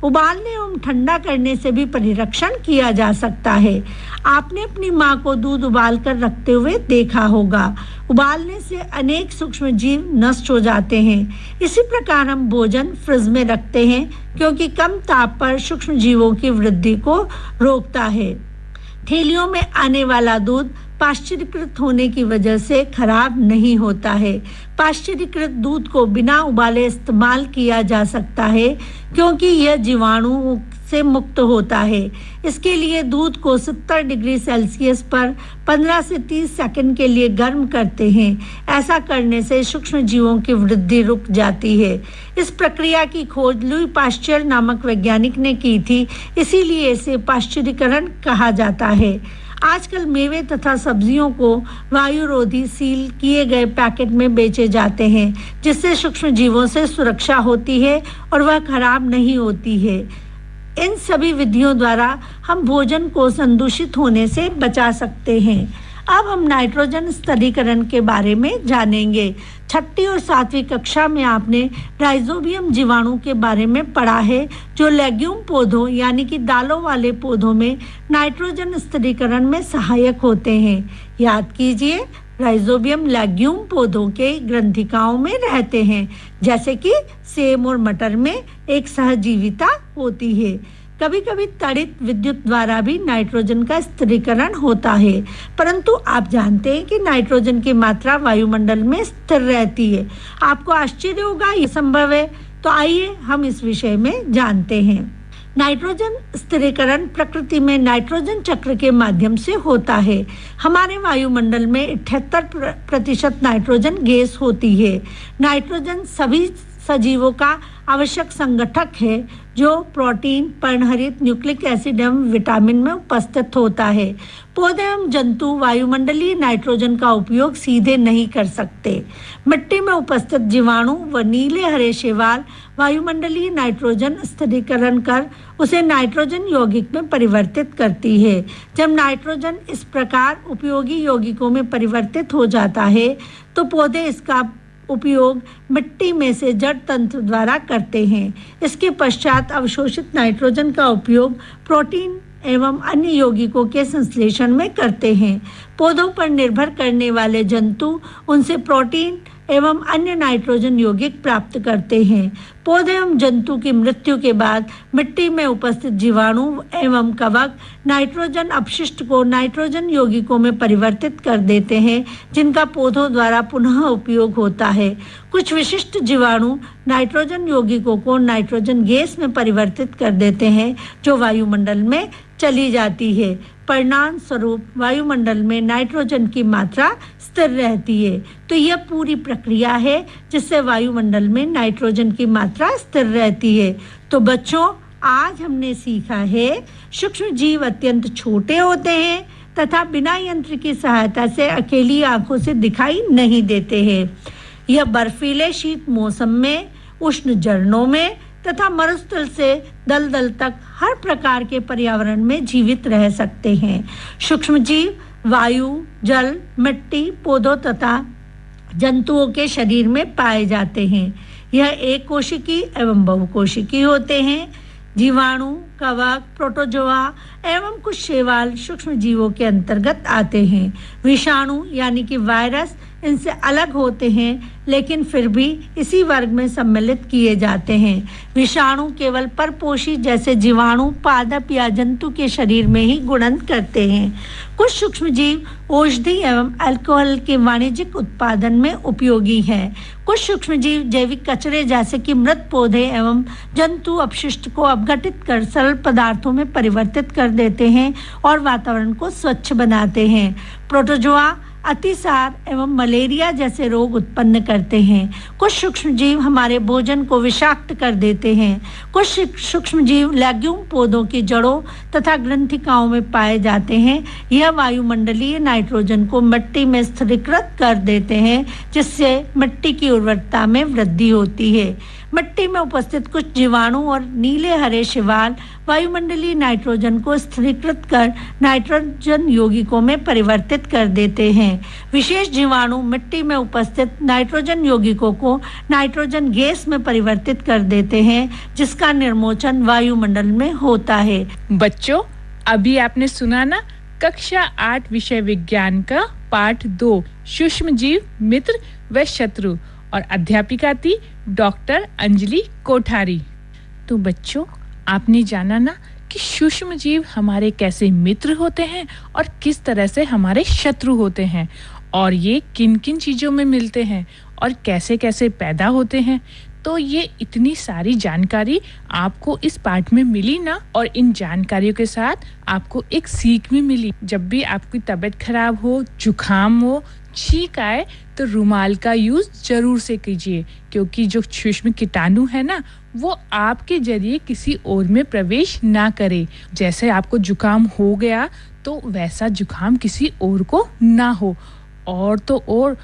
Speaker 10: उबालने एवं ठंडा करने से भी परिरक्षण किया जा सकता है। आपने अपनी माँ को दूध उबालकर रखते हुए देखा होगा। उबालने से अनेक सूक्ष्म जीव नष्ट हो जाते हैं। इसी प्रकार हम भोजन फ्रिज में रखते हैं क्योंकि कम ताप पर सूक्ष्म जीवों की वृद्धि को रोकता है। थैलियों में आने वाला दूध पाश्चुरीकृत होने की वजह से खराब नहीं होता है। पाश्चुरीकृत दूध को बिना उबाले इस्तेमाल किया जा सकता है क्योंकि यह जीवाणु से मुक्त होता है। इसके लिए दूध को 70 डिग्री सेल्सियस पर 15 से 30 सेकंड के लिए गर्म करते हैं। ऐसा करने से सूक्ष्म जीवों की वृद्धि रुक जाती है। इस प्रक्रिया की खोज लुई पाश्चर नामक वैज्ञानिक ने की थी, इसीलिए इसे पाश्चुरीकरण कहा जाता है। आजकल मेवे तथा सब्जियों को वायुरोधी सील किए गए पैकेट में बेचे जाते हैं, जिससे सूक्ष्म जीवों से सुरक्षा होती है और वह खराब नहीं होती है। इन सभी विधियों द्वारा हम भोजन को संदूषित होने से बचा सकते हैं। अब हम नाइट्रोजन स्थिरीकरण के बारे में जानेंगे। 6ठी और 7वीं कक्षा में आपने राइजोबियम जीवाणु के बारे में पढ़ा है, जो लेग्यूम पौधों यानी कि दालों वाले पौधों में नाइट्रोजन स्थिरीकरण में सहायक होते हैं। याद कीजिए, राइजोबियम लेग्यूम पौधों के ग्रंथिकाओं में रहते हैं, जैसे कि सेम और मटर में एक सहजीविता होती है। कभी-कभी तड़ित विद्युत द्वारा भी नाइट्रोजन का स्थिरीकरण होता है, परंतु आप जानते हैं कि नाइट्रोजन की मात्रा वायुमंडल में स्थिर रहती है। आपको आश्चर्य होगा, ये संभव है? तो आइए हम इस विषय में जानते हैं। नाइट्रोजन स्थिरीकरण प्रकृति में नाइट्रोजन चक्र के माध्यम से होता है। हमारे वायुमंडल में 78% नाइट्रोजन गैस होती है। नाइट्रोजन सभी सजीवों का आवश्यक संगठक है, जो प्रोटीन, पर्णहरित, न्यूक्लिक एसिड एवं विटामिन में उपस्थित होता है। पौधे एवं जंतु वायुमंडलीय नाइट्रोजन का उपयोग सीधे नहीं कर सकते। मिट्टी में उपस्थित जीवाणु व नीले हरे शैवाल वायुमंडलीय नाइट्रोजन स्थिरीकरण कर उसे नाइट्रोजन यौगिक में परिवर्तित करती है। जब नाइट्रोजन इस प्रकार उपयोगी यौगिकों में परिवर्तित हो जाता है, तो पौधे इसका उपयोग मिट्टी में से जड़ तंत्र द्वारा करते हैं। इसके पश्चात अवशोषित नाइट्रोजन का उपयोग प्रोटीन एवं अन्य यौगिकों के संश्लेषण में करते हैं। पौधों पर निर्भर करने वाले जंतु उनसे प्रोटीन एवं अन्य नाइट्रोजन यौगिक प्राप्त करते हैं। पौधे एवं जंतु की मृत्यु के बाद मिट्टी में उपस्थित जीवाणु एवं कवक नाइट्रोजन अपशिष्ट को नाइट्रोजन यौगिकों में परिवर्तित कर देते हैं, जिनका पौधों द्वारा पुनः उपयोग होता है। कुछ विशिष्ट जीवाणु नाइट्रोजन यौगिकों को नाइट्रोजन गैस में परिवर्तित कर देते हैं, जो वायुमंडल में चली जाती है। परिणाम स्वरूप वायुमंडल में नाइट्रोजन की मात्रा स्थिर रहती है। तो यह पूरी प्रक्रिया है जिससे वायुमंडल में नाइट्रोजन की मात्रा स्थिर रहती है। तो बच्चों, आज हमने सीखा है सूक्ष्म जीव अत्यंत छोटे होते हैं तथा बिना यंत्र की सहायता से अकेली आंखों से दिखाई नहीं देते हैं। यह बर्फीले शीत मौसम में, उष्ण झरनों में तथा मरुस्थल से दलदल तक हर प्रकार के पर्यावरण में जीवित रह सकते हैं। सूक्ष्म जीव वायु, जल, मिट्टी, पौधों तथा जंतुओं के शरीर में पाए जाते हैं। यह एक कोशिकी एवं बहुकोशिकी होते हैं। जीवाणु, कवक, प्रोटोजोआ एवं कुछ शैवाल सूक्ष्म जीवों के अंतर्गत आते हैं। विषाणु यानी कि वायरस इनसे अलग होते हैं, लेकिन फिर भी इसी वर्ग में सम्मिलित किए जाते हैं। विषाणु केवल परपोषी जैसे जीवाणु, पादप या जंतु के शरीर में ही गुणन करते हैं। कुछ सूक्ष्मजीव औषधि एवं अल्कोहल के वाणिज्यिक उत्पादन में उपयोगी हैं। कुछ सूक्ष्मजीव जैविक कचरे जैसे कि मृत पौधे एवं जंतु अपशिष्ट को अपघटित कर सरल पदार्थों में परिवर्तित कर देते हैं और वातावरण को स्वच्छ बनाते हैं। प्रोटोजोआ अतिसार एवं मलेरिया जैसे रोग उत्पन्न करते हैं। कुछ सूक्ष्मजीव हमारे भोजन को विषाक्त कर देते हैं। कुछ सूक्ष्मजीव लेग्यूम पौधों की जड़ों तथा ग्रंथिकाओं में पाए जाते हैं। यह वायुमंडलीय नाइट्रोजन को मिट्टी में स्थिरीकृत कर देते हैं, जिससे मिट्टी की उर्वरता में वृद्धि होती है। मिट्टी में उपस्थित कुछ जीवाणु और नीले हरे शैवाल वायुमंडलीय नाइट्रोजन को स्थिरीकृत कर नाइट्रोजन यौगिकों में परिवर्तित कर देते हैं। विशेष जीवाणु मिट्टी में उपस्थित नाइट्रोजन यौगिकों को नाइट्रोजन गैस में परिवर्तित कर देते हैं, जिसका निर्मोचन वायुमंडल में होता है।
Speaker 2: बच्चों, अभी आपने सुना ना कक्षा 8 विषय विज्ञान का पाठ 2 सूक्ष्म जीव, मित्र व शत्रु, और अध्यापिका थी डॉक्टर अंजलि कोठारी। तो बच्चों, आपने जाना ना कि सूक्ष्म जीव हमारे कैसे मित्र होते हैं और किस तरह से हमारे शत्रु होते हैं, और ये किन-किन चीजों में मिलते हैं और कैसे-कैसे पैदा होते हैं। तो ये इतनी सारी जानकारी आपको इस पाठ में मिली ना, और इन जानकारियों के साथ आपको एक सीख भी मिली। जब भी आपकी तबीयत खराब हो, जुकाम हो, छींक आए, तो रुमाल का यूज जरूर से कीजिए, क्योंकि जो सूक्ष्म कीटाणु है ना, वो आपके जरिए किसी और में प्रवेश ना करे। जैसे आपको जुकाम हो गया तो वैसा जुकाम किसी और को ना हो। और तो और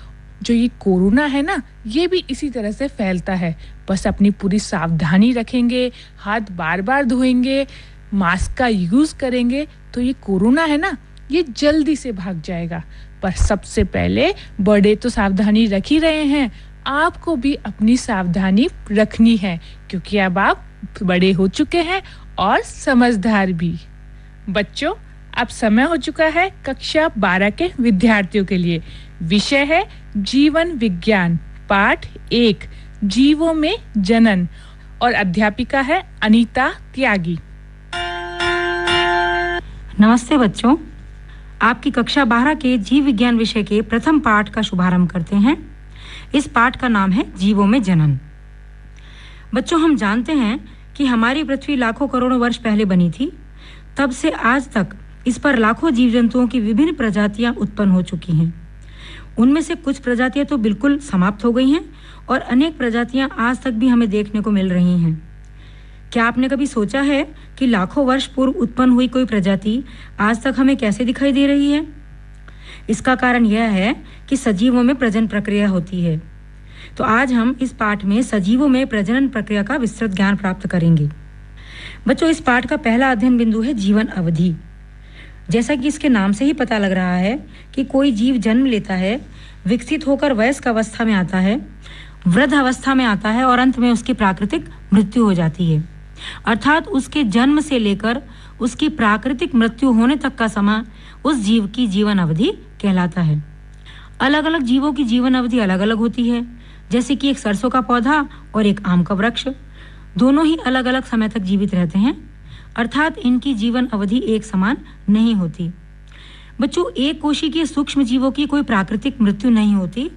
Speaker 2: जो ये कोरोना है ना, ये भी इसी तरह से फैलता है। बस अपनी पूरी सावधानी रखेंगे, हाथ बार-बार धोएंगे, मास्क का यूज करेंगे, तो ये कोरोना है ना, ये जल्दी से भाग जाएगा। पर सबसे पहले बड़े तो सावधानी रख ही रहे हैं, आपको भी अपनी सावधानी रखनी है, क्योंकि अब आप बड़े हो चुके हैं और समझदार भी। बच्चों, अब समय हो चुका है कक्षा 12 के विद्यार्थियों के लिए। विषय है जीवन विज्ञान, पाठ 1, जीवों में जनन, और अध्यापिका है अनीता त्यागी।
Speaker 11: नमस्ते बच्चों, आपकी कक्षा 12 के जीव विज्ञान विषय के प्रथम पाठ का शुभारंभ करते हैं। इस पाठ का नाम है जीवों में जनन। बच्चों, हम जानते हैं कि हमारी पृथ्वी लाखों करोड़ों वर्ष पहले बनी थी। तब से आज तक इस पर लाखों जीव जंतुओं की विभिन्न प्रजातियां उत्पन्न हो चुकी हैं। उनमें से कुछ प्रजातियां तो बिल्कुल समाप्त हो गई हैं और अनेक प्रजातियां आज तक भी हमें देखने को मिल रही हैं। क्या आपने कभी सोचा है कि लाखों वर्ष पूर्व उत्पन्न हुई कोई प्रजाति आज तक हमें कैसे दिखाई दे रही है? इसका कारण यह है कि सजीवों में प्रजनन प्रक्रिया होती है। तो आज हम इस पाठ में सजीवों में प्रजनन प्रक्रिया का विस्तृत ज्ञान प्राप्त करेंगे। बच्चों, इस पाठ का पहला अध्ययन बिंदु है जीवन अवधि। जैसा कि इसके नाम से ही पता लग रहा है कि कोई जीव जन्म लेता है, विकसित होकर वयस्क अवस्था में आता है, वृद्ध अवस्था में आता है और अंत में उसकी प्राकृतिक मृत्यु हो जाती है। अर्थात उसके जन्म से लेकर उसकी प्राकृतिक मृत्यु होने तक का समय उस जीव की जीवन अवधि कहलाता है। अलग अलग जीवों की जीवन अवधि अलग अलग होती है, जैसे कि एक सरसों का पौधा और एक आम का वृक्ष, दोनों ही अलग अलग समय तक जीवित रहते हैं। अर्थात इनकी जीवन अवधि एक समान नहीं होती। बच्चों, एक कोशिकीय सूक्ष्म जीवों की कोई प्राकृतिक मृत्यु नहीं होती,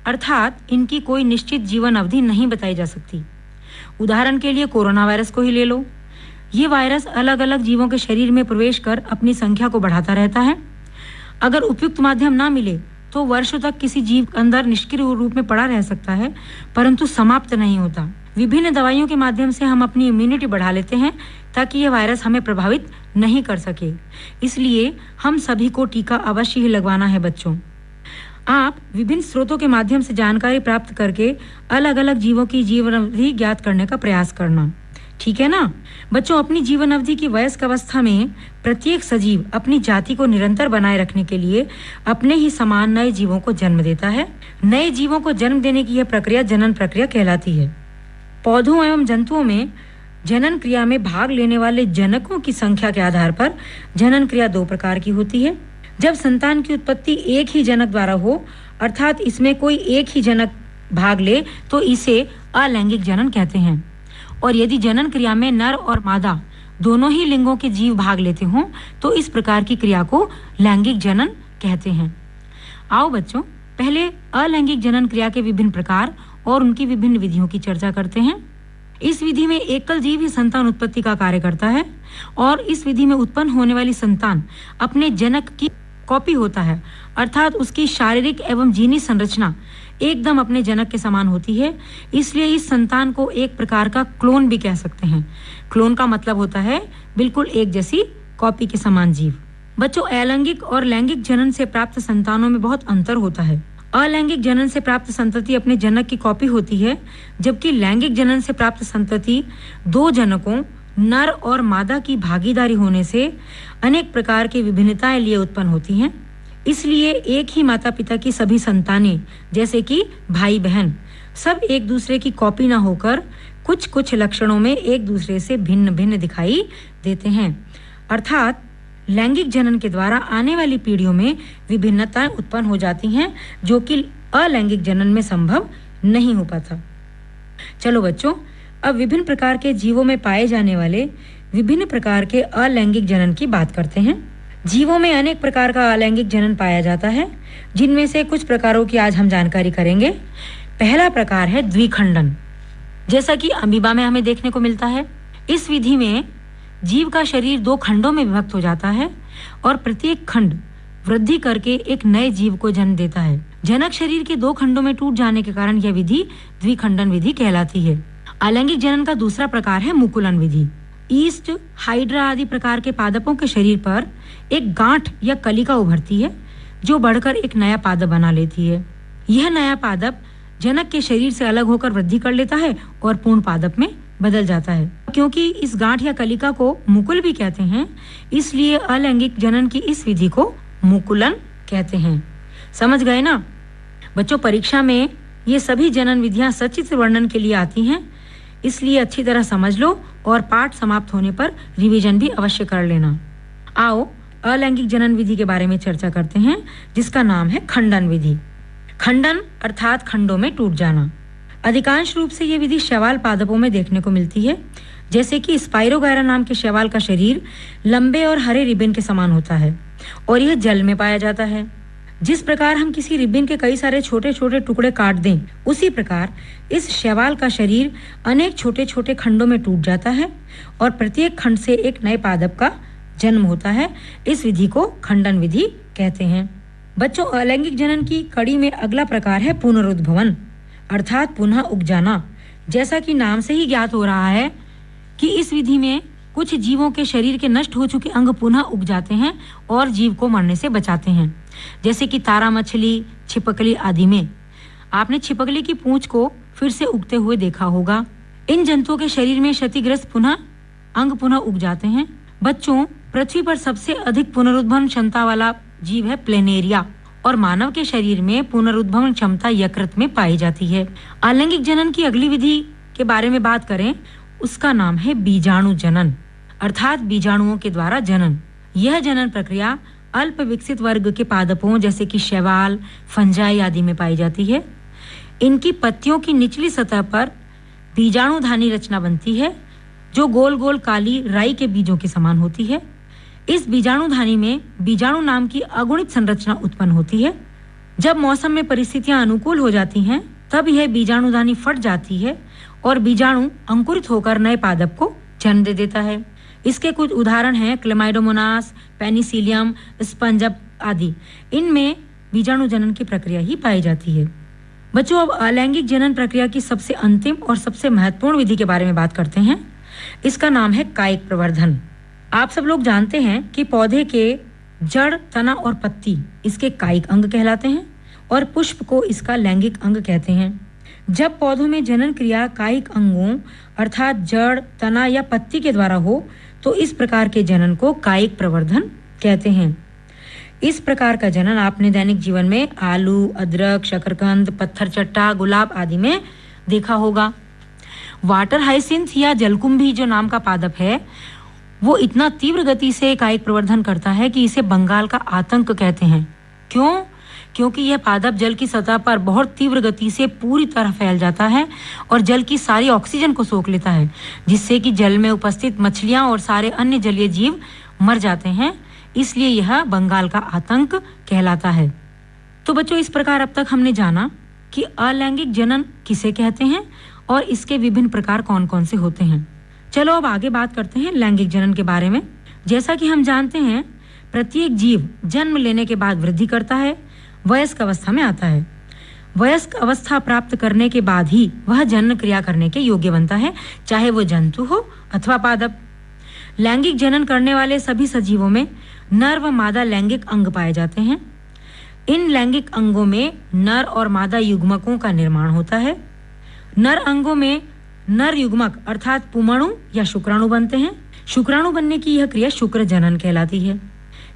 Speaker 11: अर्थात इनकी कोई निश्चित जीवन अवधि नहीं बताई जा सकती। उदाहरण के लिए कोरोना वायरस को ही ले लो। ये वायरस अलग अलग जीवों के शरीर में प्रवेश कर अपनी संख्या को बढ़ाता रहता है। अगर उपयुक्त माध्यम ना मिले तो वर्षों तक किसी जीव अंदर निष्क्रिय रूप में पड़ा रह सकता है, परंतु समाप्त नहीं होता। विभिन्न दवाइयों के माध्यम से हम अपनी इम्यूनिटी बढ़ा लेते हैं ताकि यह वायरस हमें प्रभावित नहीं कर सके। इसलिए हम सभी को टीका अवश्य ही लगवाना है। बच्चों, आप विभिन्न स्रोतों के माध्यम से जानकारी प्राप्त करके अलग अलग जीवों की जीवन अवधि ज्ञात करने का प्रयास करना, ठीक है ना? बच्चों, अपनी जीवन अवधि की वयस्क अवस्था में प्रत्येक सजीव अपनी जाति को निरंतर बनाए रखने के लिए अपने ही समान नए जीवों को जन्म देता है। नए जीवों को जन्म देने की यह प्रक्रिया जनन प्रक्रिया कहलाती है। पौधों एवं जंतुओं में जनन क्रिया में भाग लेने वाले जनकों की संख्या के आधार पर जनन क्रिया 2 प्रकार की होती है। जब संतान की उत्पत्ति एक ही जनक द्वारा हो, अर्थात इसमें कोई एक ही जनक भाग ले, तो इसे अलैंगिक जनन कहते हैं। और यदि जनन क्रिया में नर और मादा दोनों ही लिंगों के जीव भाग लेते हों, तो इस प्रकार की क्रिया को लैंगिक जनन कहते हैं। आओ बच्चों, पहले अलैंगिक जनन क्रिया के विभिन्न प्रकार और उनकी विभिन्न विधियों की चर्चा करते हैं। इस विधि में एकल जीव ही संतान उत्पत्ति का कार्य करता है और इस विधि में उत्पन्न होने वाली संतान अपने जनक की कॉपी होता है, अर्थात उसकी शारीरिक एवं जीनी संरचना एकदम अपने जनक के समान होती है। इसलिए इस संतान को एक प्रकार का क्लोन भी कह सकते हैं। क्लोन का मतलब होता है बिल्कुल एक जैसी कॉपी के समान जीव। बच्चों, अलैंगिक और लैंगिक जनन से प्राप्त संतानों में बहुत अंतर होता है। अलैंगिक जनन से प्राप्त संतति अपने जनक की कॉपी होती है, जबकि लैंगिक जनन से प्राप्त संतति 2 जनकों नर और मादा की भागीदारी होने से अनेक प्रकार की विभिन्नताएं लिए उत्पन्न होती हैं। इसलिए एक ही माता पिता की सभी संतानें, जैसे कि भाई बहन, सब एक दूसरे की कॉपी ना होकर कुछ कुछ लक्षणों में एक दूसरे से भिन्न भिन्न दिखाई देते हैं। अर्थात लैंगिक जनन के द्वारा आने वाली पीढ़ियों में विभिन्नताएं उत्पन्न हो जाती हैं, जो कि अलैंगिक जनन में संभव नहीं हो पाता। चलो बच्चों, अब विभिन्न प्रकार के जीवों में पाए जाने वाले विभिन्न प्रकार के अलैंगिक जनन की बात करते हैं। जीवों में अनेक प्रकार का अलैंगिक जनन पाया जाता है, जिनमें से कुछ प्रकारों की आज हम जानकारी करेंगे। पहला प्रकार है द्विखंडन, जैसा कि अमीबा में हमें देखने को मिलता है। इस विधि में जीव का शरीर 2 खंडों में विभक्त हो जाता है और प्रत्येक खंड वृद्धि करके एक नए जीव को जन्म देता है। जनक शरीर के 2 खंडों में टूट जाने के कारण यह विधि द्विखंडन विधि कहलाती है। अलैंगिक जनन का दूसरा प्रकार है मुकुलन विधि। ईस्ट, हाइड्रा आदि प्रकार के पादपों के शरीर पर एक गांठ या कलिका उभरती है जो बढ़कर एक नया पादप बना लेती है। यह नया पादप जनक के शरीर से अलग होकर वृद्धि कर लेता है और पूर्ण पादप में बदल जाता है। क्योंकि इस गांठ या कलिका को मुकुल भी कहते हैं, इसलिए अलैंगिक जनन की इस विधि को मुकुलन कहते हैं। समझ गए ना बच्चों? परीक्षा में ये सभी जनन विधियां सचित्र वर्णन के लिए आती हैं, इसलिए अच्छी तरह समझ लो और पाठ समाप्त होने पर रिवीजन भी अवश्य कर लेना। आओ अलैंगिक जनन विधि के बारे में चर्चा करते हैं, जिसका नाम है खंडन विधि। खंडन अर्थात खंडों में टूट जाना। अधिकांश रूप से यह विधि शैवाल पादपों में देखने को मिलती है, जैसे कि स्पाइरोगायरा नाम के शैवाल का शरीर लंबे और हरे रिबन के समान होता है और यह जल में पाया जाता है। जिस प्रकार हम किसी रिबन के कई सारे छोटे छोटे टुकड़े काट दें, उसी प्रकार इस शैवाल का शरीर अनेक छोटे छोटे खंडों में टूट जाता है और प्रत्येक खंड से एक नए पादप का जन्म होता है। इस विधि को खंडन विधि कहते हैं। बच्चों, अलैंगिक जनन की कड़ी में अगला प्रकार है पुनरुद्भवन अर्थात पुनः उग जाना। जैसा कि नाम से ही ज्ञात हो रहा है कि इस विधि में कुछ जीवों के शरीर के नष्ट हो चुके अंग पुनः उग जाते हैं और जीव को मरने से बचाते हैं, जैसे कि तारा मछली, छिपकली आदि में। आपने छिपकली की पूंछ को फिर से उगते हुए देखा होगा। इन जंतुओं के शरीर में क्षतिग्रस्त अंग पुनः उग जाते हैं। बच्चों, पृथ्वी पर सबसे अधिक पुनरुद्भवन क्षमता वाला जीव है प्लेनेरिया और मानव के शरीर में पुनरुद्भवन क्षमता यकृत में पाई जाती है। अलैंगिक जनन की अगली विधि के बारे में बात करें, उसका नाम है बीजाणु जनन अर्थात बीजाणुओं के द्वारा जनन। यह जनन प्रक्रिया अल्प विकसित वर्ग के पादपों जैसे कि शैवाल, फंजाई आदि में पाई जाती है। इनकी पत्तियों की निचली सतह पर बीजाणुधानी रचना बनती है जो गोल गोल काली राई के बीजों के समान होती है। इस बीजाणुधानी में बीजाणु नाम की अगुणित संरचना उत्पन्न होती है। जब मौसम में परिस्थितियां अनुकूल हो जाती हैं, तब यह बीजाणुधानी फट जाती है और बीजाणु अंकुरित होकर नए पादप को जन्म दे देता है। इसके कुछ उदाहरण हैं क्लेमाइडोमोनास, पेनिसिलियम, स्पंजब आदि। इनमें बीजाणु जनन की प्रक्रिया ही पाई जाती है। बच्चों, अब अलैंगिक जनन प्रक्रिया की सबसे अंतिम और सबसे महत्वपूर्ण विधि के बारे में बात करते हैं। इसका नाम है कायिक प्रवर्धन। आप सब लोग जानते हैं कि पौधे के जड़, तना और पत्ती इसके कायिक अंग कहलाते हैं और पुष्प को इसका लैंगिक अंग कहते हैं। जब पौधों में जनन क्रिया कायिक अंगों अर्थात जड़, तना या पत्ती के द्वारा हो तो इस प्रकार के जनन को कायिक प्रवर्धन कहते हैं। इस प्रकार का जनन आपने दैनिक जीवन में आलू, अदरक, शकरकंद, पत्थर चट्टा, गुलाब आदि में देखा होगा। वाटर हाइसिंथ या जलकुंभी जो नाम का पादप है, वो इतना तीव्र गति से कायिक प्रवर्धन करता है कि इसे बंगाल का आतंक कहते हैं। क्यों? क्योंकि यह पादप जल की सतह पर बहुत तीव्र गति से पूरी तरह फैल जाता है और जल की सारी ऑक्सीजन को सोख लेता है, जिससे कि जल में उपस्थित मछलियां और सारे अन्य जलीय जीव मर जाते हैं। इसलिए यह बंगाल का आतंक कहलाता है। तो बच्चों, इस प्रकार अब तक हमने जाना कि अलैंगिक जनन किसे कहते हैं और इसके विभिन्न प्रकार कौन कौन से होते हैं। चलो अब आगे बात करते हैं लैंगिक जनन के बारे में। जैसा कि हम जानते हैं, प्रत्येक जीव जन्म लेने के बाद वृद्धि करता है, वयस्क अवस्था में आता है। वयस्क अवस्था प्राप्त करने के बाद ही वह जनन क्रिया करने के योग्य बनता है, चाहे वो जंतु हो अथवा पादप। लैंगिक जनन करने वाले सभी सजीवों में नर व मादा लैंगिक अंग पाए जाते हैं। इन लैंगिक अंगों में नर और मादा युग्मकों का निर्माण होता है। नर अंगों में नर युग्मक अर्थात पुमणु या शुक्राणु बनते हैं। शुक्राणु बनने की यह क्रिया शुक्र जनन कहलाती है।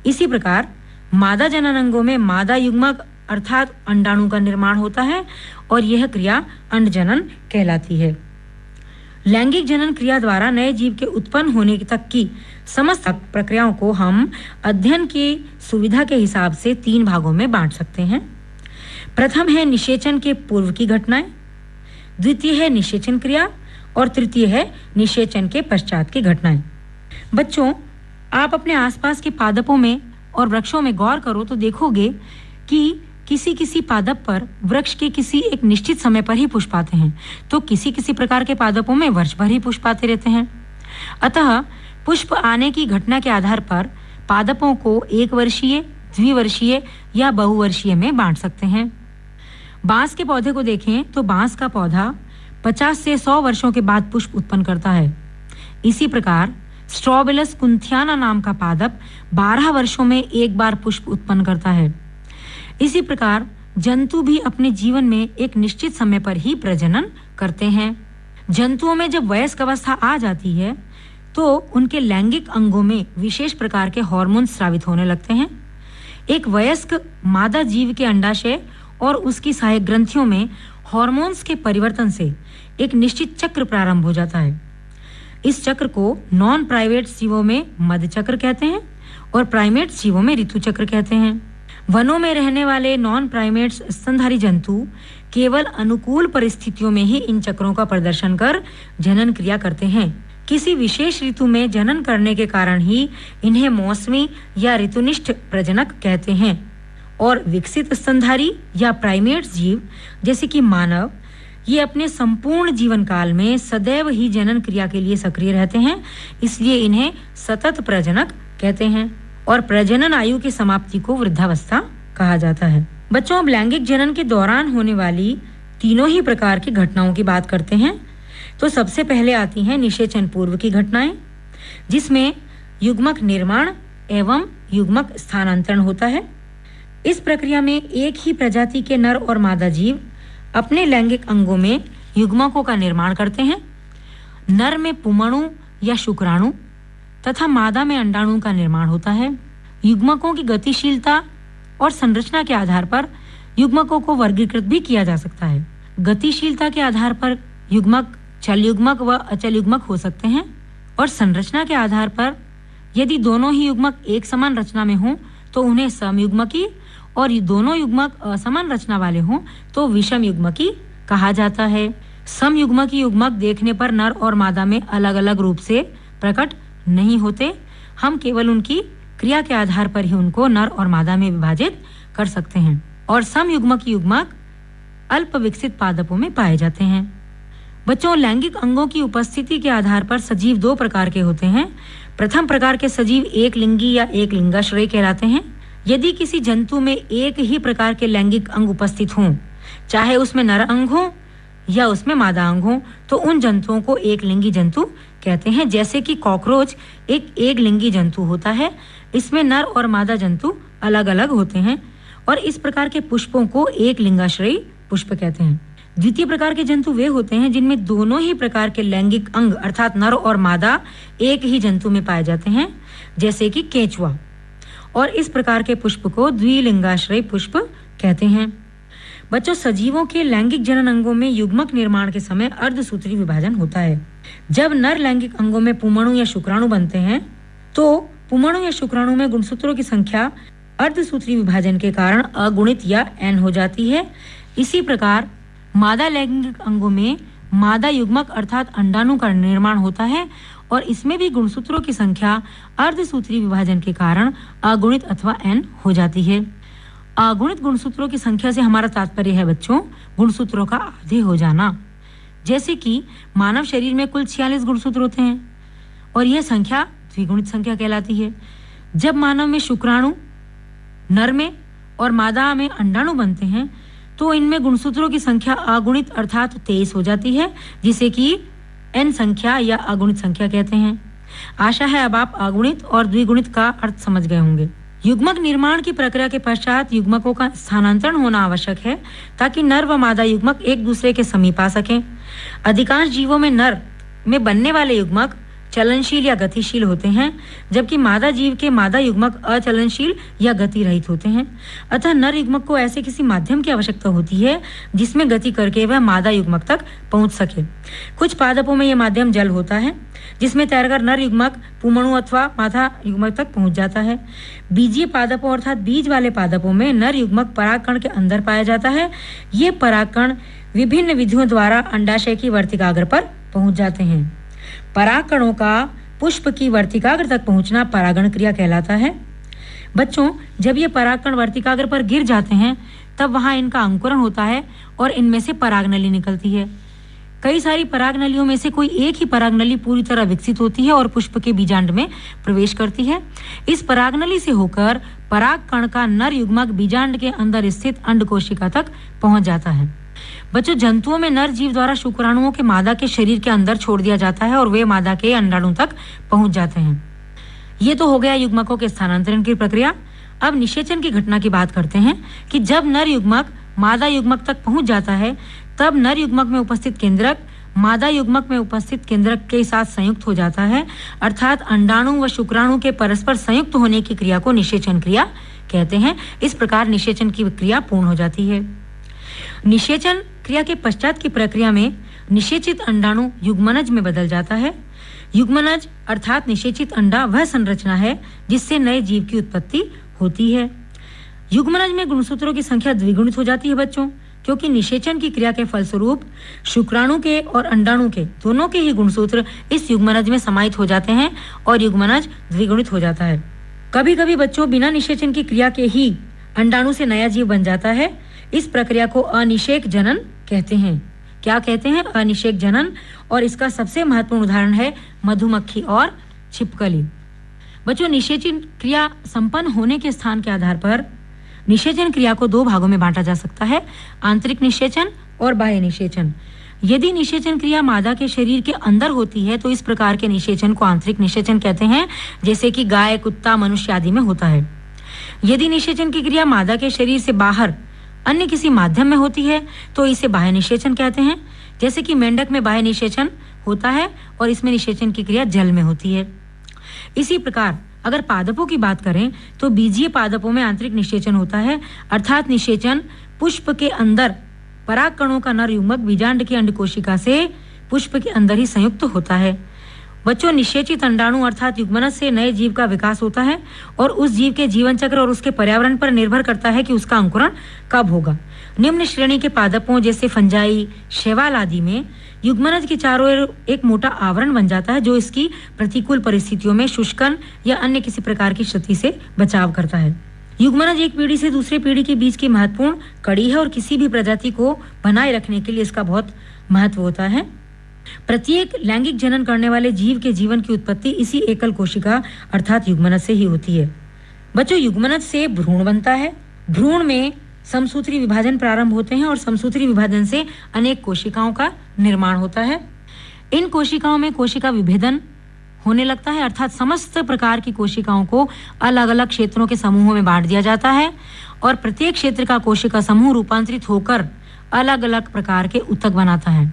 Speaker 11: इसी प्रकार मादा जनन अंगों में मादा युग्मक अर्थात अंडाणु का निर्माण होता है और यह क्रिया अंड जनन कहलाती है। लैंगिक जनन क्रिया द्वारा नए जीव के उत्पन्न होने तक की समस्त प्रक्रियाओं को हम अध्ययन की सुविधा के हिसाब से 3 भागों में बांट सकते हैं। प्रथम है निषेचन के पूर्व की घटनाएं, द्वितीय है निषेचन क्रिया और तृतीय है निषेचन के पश्चात की घटनाएं। बच्चों, आप अपने आसपास के पादपों में और वृक्षों में गौर करो तो देखोगे कि किसी किसी पादप पर वृक्ष के किसी एक निश्चित समय पर ही पुष्प आते हैं, तो किसी किसी प्रकार के पादपों में वर्ष भर ही पुष्प आते रहते हैं। अतः पुष्प आने की घटना के आधार पर पादपों को 1 वर्षीय, द्विवर्षीय या बहुवर्षीय में बांट सकते हैं। बांस के पौधे को देखें तो बांस का पौधा 50 से 100 वर्षों के बाद पुष्प उत्पन्न करता है। इसी प्रकार स्ट्रोबिलस कुंथियाना नाम का पादप 12 वर्षों में एक बार पुष्प उत्पन्न करता है। इसी प्रकार जंतु भी अपने जीवन में एक निश्चित समय पर ही प्रजनन करते हैं। जंतुओं में जब वयस्क अवस्था आ जाती है तो उनके लैंगिक अंगों में विशेष प्रकार के हार्मोन स्रावित होने लगते हैं। एक वयस्क मादा जीव के अंडाशय और उसकी सहायक ग्रंथियों में हार्मोन्स के परिवर्तन से एक निश्चित चक्र प्रारंभ हो जाता है। इस चक्र को नॉन प्राइमेट जीवों में मध्य चक्र कहते हैं और प्राइमेट जीवों में ऋतु चक्र कहते हैं। वनों में रहने वाले नॉन प्राइमेट स्तनधारी जंतु केवल अनुकूल परिस्थितियों में ही इन चक्रों का प्रदर्शन कर जनन क्रिया करते हैं। किसी विशेष ऋतु में जनन करने के कारण ही इन्हें मौसमी या ऋतुनिष्ठ प्रजनक कहते हैं। और विकसित स्तनधारी या प्राइमेट जीव जैसे कि मानव, ये अपने संपूर्ण जीवन काल में सदैव ही जनन क्रिया के लिए सक्रिय रहते हैं, इसलिए इन्हें सतत प्रजनक कहते हैं। और प्रजनन आयु की समाप्ति को वृद्धावस्था कहा जाता है। बच्चों, अब लैंगिक जनन के दौरान होने वाली तीनों ही प्रकार की घटनाओं की बात करते हैं। तो सबसे पहले आती हैं निषेचन पूर्व की घटनाएं, जिसमें युग्मक निर्माण एवं युग्मक स्थानांतरण होता है। इस प्रक्रिया में एक ही प्रजाति के नर और मादा जीव अपने लैंगिक अंगों में युग्मकों का निर्माण करते हैं। नर में पुंमणु या शुक्राणु तथा मादा में अंडाणु का निर्माण होता है। युग्मकों की गतिशीलता और संरचना के आधार पर युग्मकों को वर्गीकृत भी किया जा सकता है। गतिशीलता के आधार पर युग्मक चल युग्मक व अचल युग्मक हो सकते हैं और संरचना के आधार पर यदि दोनों ही युग्मक एक समान रचना में हों तो उन्हें समयुग्मकी और दोनों युग्मक असमान रचना वाले हों तो विषम युग्मकी कहा जाता है। समयुग्मकी युग्मक देखने पर नर और मादा में अलग-अलग रूप से प्रकट नहीं होते। हम केवल उनकी क्रिया के आधार पर ही उनको नर और मादा में विभाजित कर सकते हैं। और समयुग्मकी युग्मक अल्प विकसित पादपों में पाए जाते हैं। बच्चों, लैंगिक अंगों की उपस्थिति के आधार पर सजीव दो प्रकार के होते हैं। प्रथम प्रकार के सजीव एक लिंगी या एक लिंगाश्रयी कहलाते हैं। यदि किसी जंतु में एक ही प्रकार के लैंगिक अंग उपस्थित हों, चाहे उसमें नर अंग हो या उसमें मादा अंग हो, तो उन जंतुओं को एक लिंगी जंतु कहते हैं। जैसे कि कॉकरोच एक लिंगी जंतु होता है, इसमें नर और मादा जंतु अलग अलग होते हैं। और इस प्रकार के पुष्पों को एक लिंगाश्रयी पुष्प कहते हैं। द्वितीय प्रकार के जंतु वे होते हैं जिनमें दोनों ही प्रकार के लैंगिक अंग अर्थात नर और मादा एक ही जंतु में पाए जाते हैं, जैसे कि केंचुआ। और इस प्रकार के पुष्प को द्विलिंगाश्रयी पुष्प कहते हैं। बच्चों, सजीवों के लैंगिक जनन अंगों में युग्मक निर्माण के समय अर्धसूत्री विभाजन होता है। जब नर लैंगिक अंगों में पुंमणु या शुक्राणु बनते हैं तो पुंमणु या शुक्राणु में गुणसूत्रों की संख्या अर्धसूत्री विभाजन के कारण अगुणित या n हो जाती है। इसी प्रकार मादा लैंगिक अंगों में मादा युग्मक अर्थात अंडाणु का निर्माण होता है और इसमें भी गुणसूत्रों की संख्या अर्धसूत्री विभाजन के कारण अगुणित अथवा n हो जाती है। अगुणित गुणसूत्रों की संख्या से हमारा तात्पर्य है बच्चों गुणसूत्रों का आधे हो जाना। जैसे कि मानव शरीर में कुल 46 गुणसूत्र होते हैं और यह संख्या द्विगुणित संख्या कहलाती है। जब मानव में शुक्राणु नर में और मादा में अंडाणु बनते हैं तो इनमें गुणसूत्रों की संख्या अगुणित अर्थात 23 हो जाती है, जिसे कि n संख्या या अगुणित संख्या कहते हैं। आशा है अब आप अगुणित और द्विगुणित का अर्थ समझ गए होंगे। युग्मक निर्माण की प्रक्रिया के पश्चात युग्मकों का स्थानांतरण होना आवश्यक है ताकि नर व मादा युग्मक एक दूसरे के समीप आ सकें। अधिकांश जीवों में नर में बनने वाले युग्मक चलनशील या गतिशील होते हैं, जबकि मादा जीव के मादा युग्मक अचलनशील या गति रहित होते हैं। अतः नर युग्मक को ऐसे किसी माध्यम की आवश्यकता होती है जिसमें गति करके वह मादा युग्मक तक पहुंच सके। कुछ पादपों में यह माध्यम जल होता है जिसमें तैरकर नर युग्मक पुंमणु अथवा मादा युग्मक तक पहुंच जाता है। बीजीय पादपों अर्थात बीज वाले पादपों में नर युग्मक परागकण के अंदर पाया जाता है। ये परागकण विभिन्न विधियों द्वारा अंडाशय की वर्तिकाग्र पर पहुंच जाते हैं। परागकणों का पुष्प की वर्तिकाग्र तक पहुंचना परागण क्रिया कहलाता है। बच्चों, जब ये परागकण वर्तिकाग्र पर गिर जाते हैं तब वहां इनका अंकुरण होता है और इनमें से परागनली निकलती है। कई सारी परागनलियों में से कोई एक ही परागनली पूरी तरह विकसित होती है और पुष्प के बीजांड में प्रवेश करती है। इस परागनली से होकर परागकण का नर युग्मक बीजांड के अंदर स्थित अंड कोशिका तक पहुंच जाता है। बच्चों, जंतुओं में नर जीव द्वारा शुक्राणुओं के मादा के शरीर के अंदर छोड़ दिया जाता है और वे मादा के अंडाणु तक पहुंच जाते हैं। ये तो हो गया युग्मकों के स्थानांतरण की प्रक्रिया। अब निषेचन की घटना की बात करते हैं कि जब नर युग्मक मादा युग्मक तक पहुंच जाता है, तब नर युग्मक में उपस्थित केंद्रक मादा युग्मक में उपस्थित केंद्रक के साथ संयुक्त हो जाता है, अर्थात अंडाणु व शुक्राणु के परस्पर संयुक्त होने की क्रिया को निषेचन क्रिया कहते हैं। इस प्रकार निषेचन की क्रिया पूर्ण हो जाती है। निषेचन क्रिया के पश्चात की प्रक्रिया में निषेचित अंडाणु युग्मनज में बदल जाता है। युग्मनज अर्थात निषेचित अंडा वह संरचना है जिससे नए जीव की उत्पत्ति होती है। युग्मनज में गुणसूत्रों की संख्या द्विगुणित हो जाती है बच्चों, क्योंकि निषेचन की क्रिया के फलस्वरूप शुक्राणु के और अंडाणु के दोनों के ही गुणसूत्र इस युग्मनज में समाहित हो जाते हैं और युग्मनज द्विगुणित हो जाता है। कभी कभी बच्चों बिना निषेचन की क्रिया के ही अंडाणु से नया जीव बन जाता है। इस प्रक्रिया को अनिषेक जनन कहते हैं। क्या कहते हैं? अनिषेक जनन। और इसका सबसे महत्वपूर्ण उदाहरण है मधुमक्खी और छिपकली। बच्चों, निषेचन क्रिया संपन्न होने के स्थान के आधार पर निषेचन क्रिया को दो भागों में बांटा जा सकता है, आंतरिक निषेचन और बाह्य निषेचन। यदि निषेचन क्रिया मादा के शरीर के अंदर होती है तो इस प्रकार के निषेचन को आंतरिक निषेचन कहते हैं, जैसे कि गाय, कुत्ता, मनुष्य आदि में होता है। यदि निषेचन की क्रिया मादा के शरीर से बाहर अन्य किसी माध्यम में होती है तो इसे बाह्य निषेचन कहते हैं, जैसे कि मेंढक में बाह्य निषेचन होता है और इसमें निषेचन की क्रिया जल में होती है। इसी प्रकार अगर पादपों की बात करें तो बीजीय पादपों में आंतरिक निषेचन होता है, अर्थात निषेचन पुष्प के अंदर पराग कणों का नर युग्मक बीजांड की अंड कोशिका से पुष्प के अंदर ही संयुक्त होता है। बच्चों, निषेचित अंडाणु अर्थात युग्मनज से नए जीव का विकास होता है और उस जीव के जीवन चक्र और उसके पर्यावरण पर निर्भर करता है कि उसका अंकुरण कब होगा। निम्न श्रेणी के पादपों जैसे फंजाई, शैवाल आदि में युग्मनज के चारों ओर एक मोटा आवरण बन जाता है जो इसकी प्रतिकूल परिस्थितियों में शुष्कन या अन्य किसी प्रकार की क्षति से बचाव करता है। युग्मनज एक पीढ़ी से दूसरी पीढ़ी के बीच की महत्वपूर्ण कड़ी है और किसी भी प्रजाति को बनाए रखने के लिए इसका बहुत महत्व होता है। प्रत्येक लैंगिक जनन करने वाले जीव के जीवन की उत्पत्ति इसी एकल कोशिका अर्थात युग्मनज से ही होती है। बच्चों, युग्मनज से भ्रूण बनता है। भ्रूण में समसूत्री विभाजन प्रारंभ होते हैं और समसूत्री विभाजन से अनेक कोशिकाओं का निर्माण होता है। इन कोशिकाओं में कोशिका विभेदन होने लगता है, अर्थात समस्त प्रकार की कोशिकाओं को अलग अलग क्षेत्रों के समूहों में बांट दिया जाता है और प्रत्येक क्षेत्र का कोशिका समूह रूपांतरित होकर अलग अलग प्रकार के ऊतक बनाता है।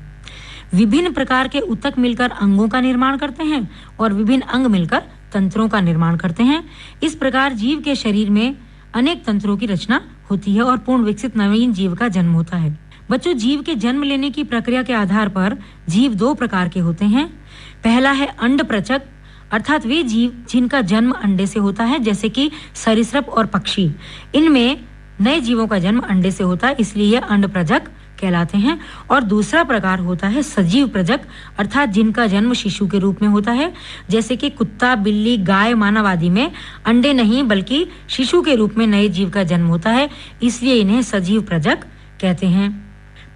Speaker 11: विभिन्न प्रकार के ऊतक मिलकर अंगों का निर्माण करते हैं और विभिन्न अंग मिलकर तंत्रों का निर्माण करते हैं। इस प्रकार जीव के शरीर में अनेक तंत्रों की रचना होती है और पूर्ण विकसित नवीन जीव का जन्म होता है। बच्चों, जीव के जन्म लेने की प्रक्रिया के आधार पर जीव दो प्रकार के होते हैं। पहला है अंडप्रचक, अर्थात वे जीव जिनका जन्म अंडे से होता है, जैसे कि सरीसृप और पक्षी। इनमें नए जीवों का जन्म अंडे से होता है, इसलिए ये अंडप्रजक कहलाते हैं। और दूसरा प्रकार होता है सजीव प्रजक, अर्थात जिनका जन्म शिशु के रूप में होता है, जैसे कि कुत्ता, बिल्ली, गाय, मानव आदि में अंडे नहीं बल्कि शिशु के रूप में नए जीव का जन्म होता है, इसलिए इन्हें सजीव प्रजक कहते हैं।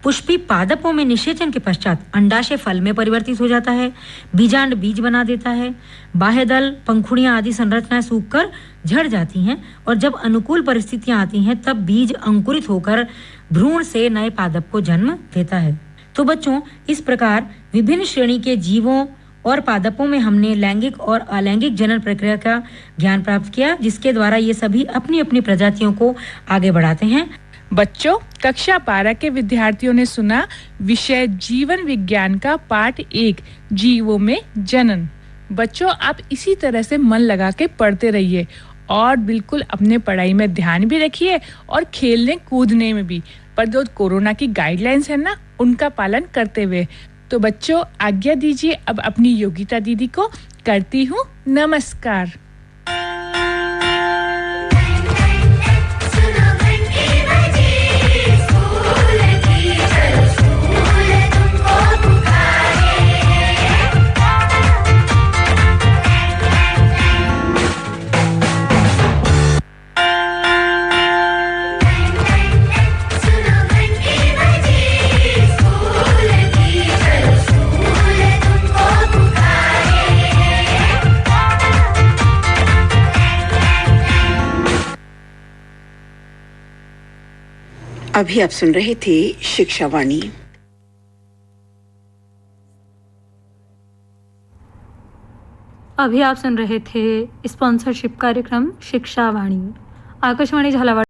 Speaker 11: पुष्पी पादपों में निषेचन के पश्चात अंडाशय फल में परिवर्तित हो जाता है, बीजांड बीज बना देता है, बाह्यदल, पंखुड़ियां आदि संरचनाएं सूखकर झड़ जाती हैं और जब अनुकूल परिस्थितियां आती हैं तब बीज अंकुरित होकर भ्रूण से नए पादप को जन्म देता है। तो बच्चों, इस प्रकार विभिन्न श्रेणी के जीवों और पादपों में हमने लैंगिक और अलैंगिक जनन प्रक्रिया का ज्ञान प्राप्त किया, जिसके द्वारा ये सभी अपनी अपनी प्रजातियों को आगे बढ़ाते हैं।
Speaker 2: बच्चों, कक्षा 12 के विद्यार्थियों ने सुना विषय जीवन विज्ञान का पाठ 1 जीवों में जनन। बच्चों, आप इसी तरह से मन लगा के पढ़ते रहिए और बिल्कुल अपने पढ़ाई में ध्यान भी रखिए और खेलने कूदने में भी, पर जो कोरोना की गाइडलाइंस है ना, उनका पालन करते हुए। तो बच्चों, आज्ञा दीजिए अब अपनी योगिता दीदी को। करती हूँ नमस्कार।
Speaker 12: अभी आप सुन रहे थे शिक्षा वाणी।
Speaker 13: अभी आप सुन रहे थे स्पॉन्सरशिप कार्यक्रम शिक्षा वाणी, आकाशवाणी झालावाड़।